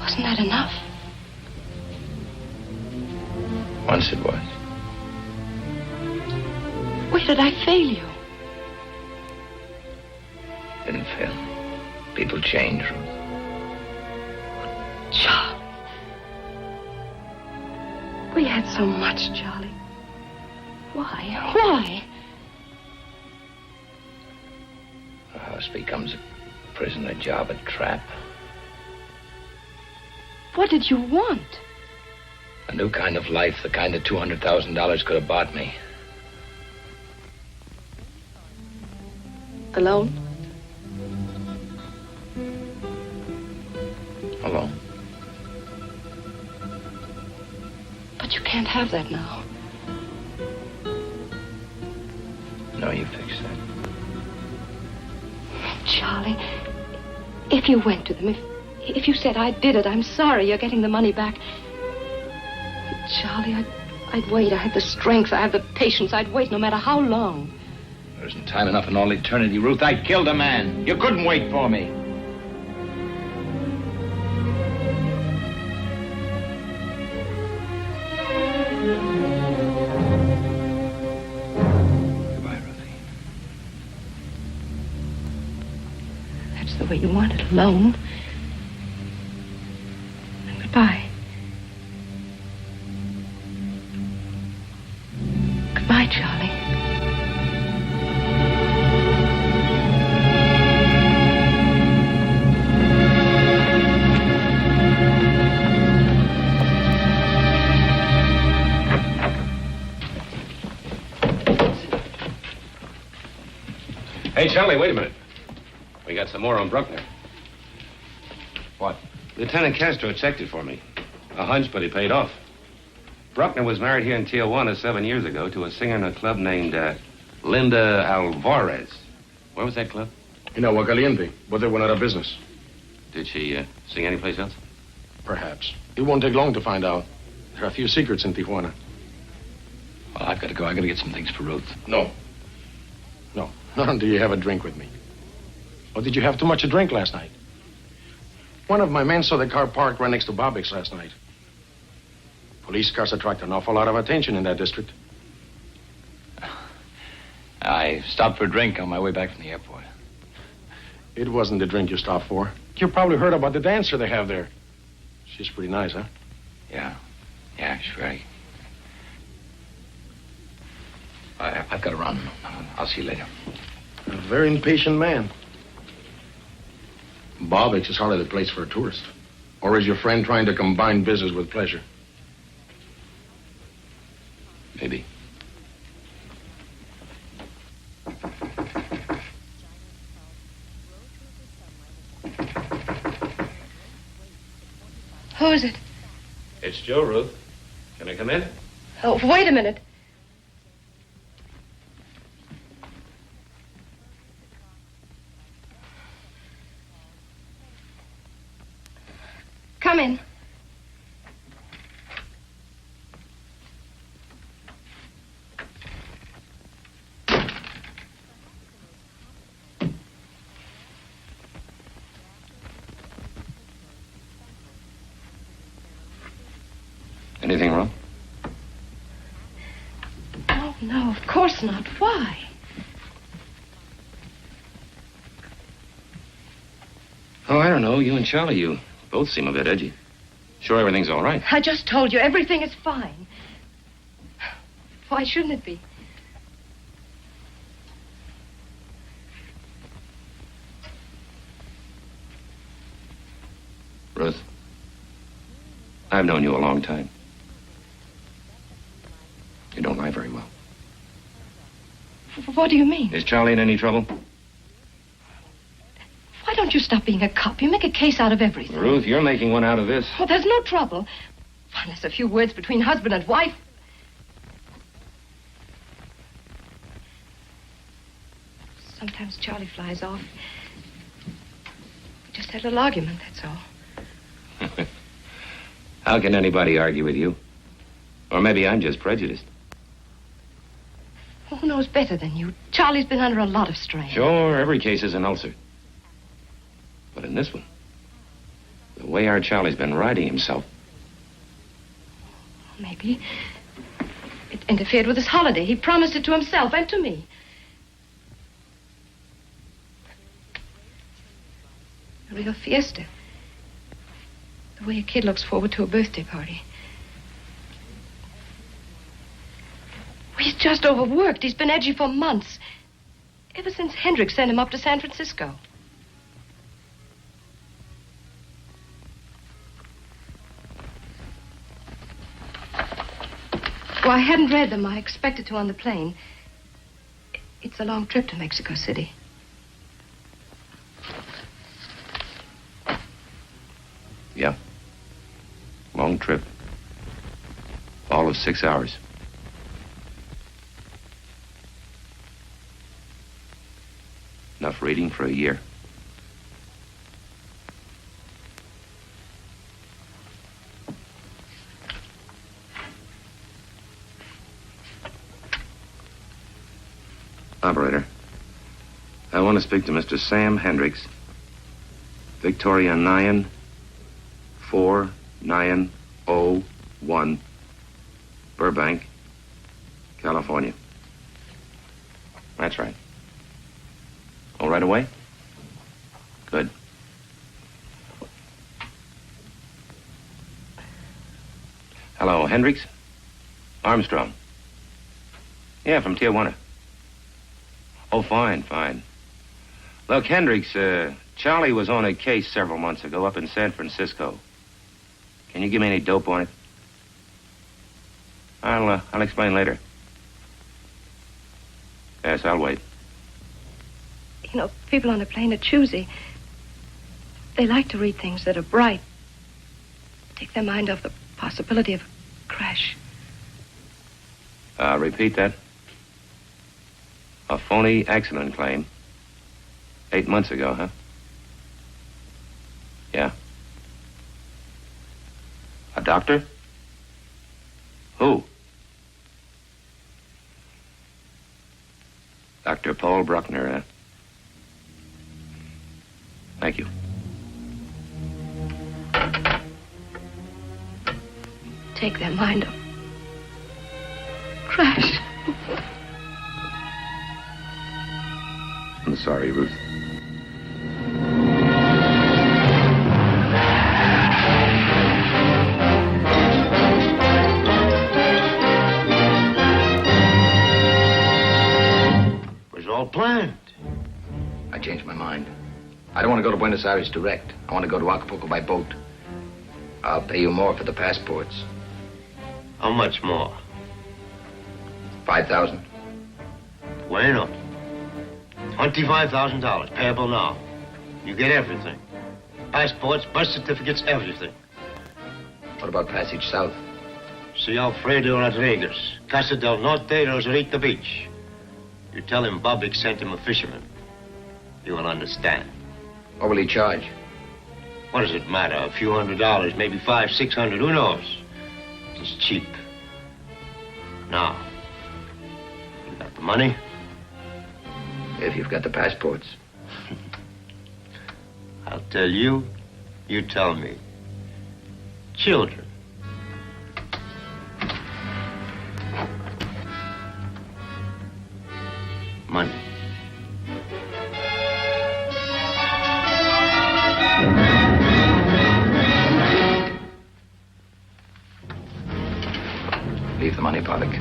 Wasn't that enough? Once it was. Where did I fail you? Didn't fail. People change, Ruth. Charlie. We had so much, Charlie. Why? Why? A house becomes a prison, a job, a trap. What did you want? A new kind of life, the kind that $200,000 could have bought me. Alone? Alone. But you can't have that now. No, you fix that. Charlie, if you went to them, if you said, I did it, I'm sorry, you're getting the money back. Charlie, I'd wait. I have the strength, I have the patience. I'd wait no matter how long. There isn't time enough in all eternity, Ruth. I killed a man. You couldn't wait for me. Goodbye, Ruthie. That's the way you want it, alone. And goodbye. Goodbye, Charlie. Hey, Charlie, wait a minute. We got some more on Bruckner. What? Lieutenant Castro checked it for me. A hunch, but he paid off. Bruckner was married here in Tijuana 7 years ago to a singer in a club named Linda Alvarez. Where was that club? In Agua Caliente, but they went out of business. Did she sing anyplace else? Perhaps. It won't take long to find out. There are a few secrets in Tijuana. Well, I've got to go. I've got to get some things for Ruth. No. No. Not until you have a drink with me. Or did you have too much to drink last night? One of my men saw the car parked right next to Bobbick's last night. Police cars attract an awful lot of attention in that district. I stopped for a drink on my way back from the airport. It wasn't the drink you stopped for. You probably heard about the dancer they have there. She's pretty nice, huh? Yeah. Yeah, sure. I've got to run. I'll see you later. A very impatient man. Bobbick's is hardly the place for a tourist. Or is your friend trying to combine business with pleasure? Maybe. Who is it? It's Joe, Ruth. Can I come in? Oh, wait a minute. Come in. Anything wrong? Oh, no, of course not. Why? Oh, I don't know. You and Charlie, you both seem a bit edgy. Sure everything's all right? I just told you everything is fine. Why shouldn't it be? Ruth, I've known you a long time. You don't lie very well. What do you mean? Is Charlie in any trouble? Why don't you stop being a cop? You make a case out of everything. Ruth, you're making one out of this. Oh, there's no trouble. Unless a few words between husband and wife. Sometimes Charlie flies off. We just had a little argument, that's all. How can anybody argue with you? Or maybe I'm just prejudiced. Who knows better than you? Charlie's been under a lot of strain. Sure, every case is an ulcer. But in this one, the way our Charlie's been riding himself. Maybe it interfered with his holiday. He promised it to himself and to me. A real fiesta. The way a kid looks forward to a birthday party. He's just overworked. He's been edgy for months. Ever since Hendrik sent him up to San Francisco. Well, I hadn't read them. I expected to on the plane. It's a long trip to Mexico City. Yeah. Long trip. All of 6 hours. Enough reading for a year. Operator, I want to speak to Mr. Sam Hendricks. Victoria 94901, Burbank, California. That's right. All right away? Good. Hello, Hendricks? Armstrong. Yeah, from Tijuana. Oh, fine, fine. Look, Hendricks, Charlie was on a case several months ago up in San Francisco. Can you give me any dope on it? I'll explain later. Yes, I'll wait. You know, people on a plane are choosy. They like to read things that are bright. Take their mind off the possibility of a crash. Repeat that. A phony accident claim. 8 months ago, huh? Yeah. A doctor? Who? Dr. Paul Bruckner, huh? Thank you. Take their mind off. Crash. I'm sorry, Ruth. It was all planned. I changed my mind. I don't want to go to Buenos Aires direct. I want to go to Acapulco by boat. I'll pay you more for the passports. How much more? 5,000. Bueno. $25,000, payable now. You get everything. Passports, birth certificates, everything. What about passage south? See Alfredo Rodriguez, Casa del Norte, Rosarito Beach. You tell him Bobic sent him a fisherman. You will understand. What will he charge? What does it matter? A few $100, maybe $500, $600, who knows? It's cheap. Now, you got the money? If you've got the passports. I'll tell you, you tell me. Children. Money. Leave the money, Pollock.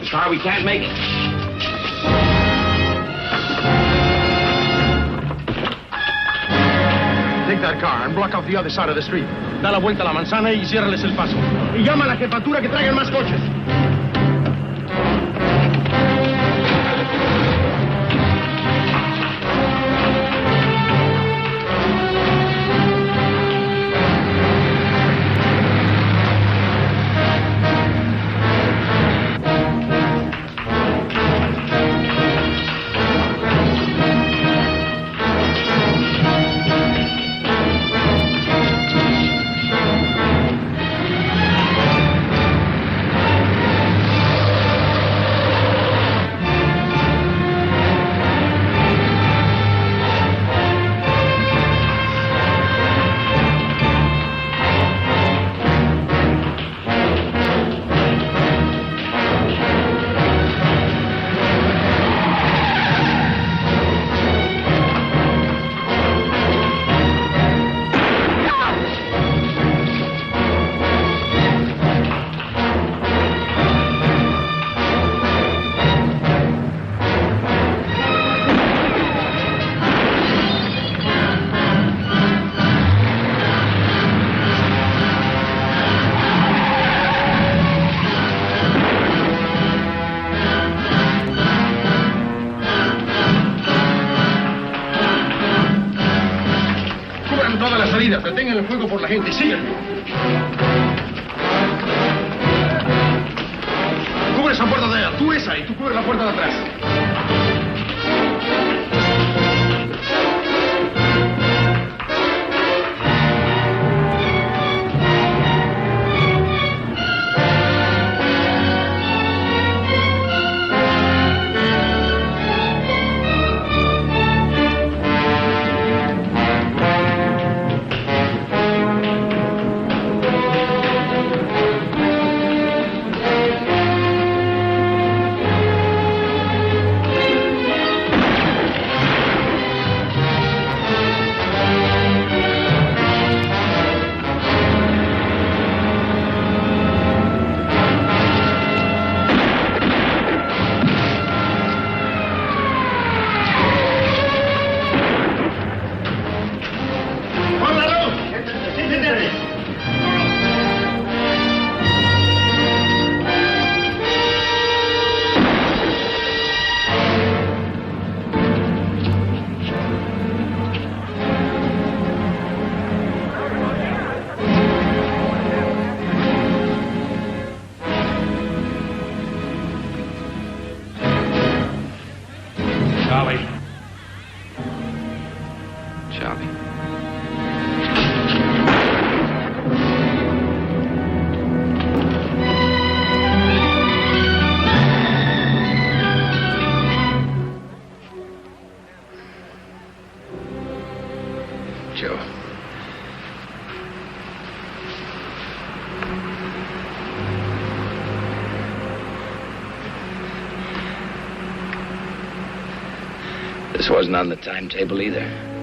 sorry we can't make it. Take that car and block off the other side of the street. Da la vuelta a la manzana y ciérrales el paso. Y llama a la jefatura que traigan más coches. Detengan el fuego por la gente. Síganme. Cubre esa puerta de allá. Tú esa y tú cubre la puerta de atrás. This wasn't on the timetable either.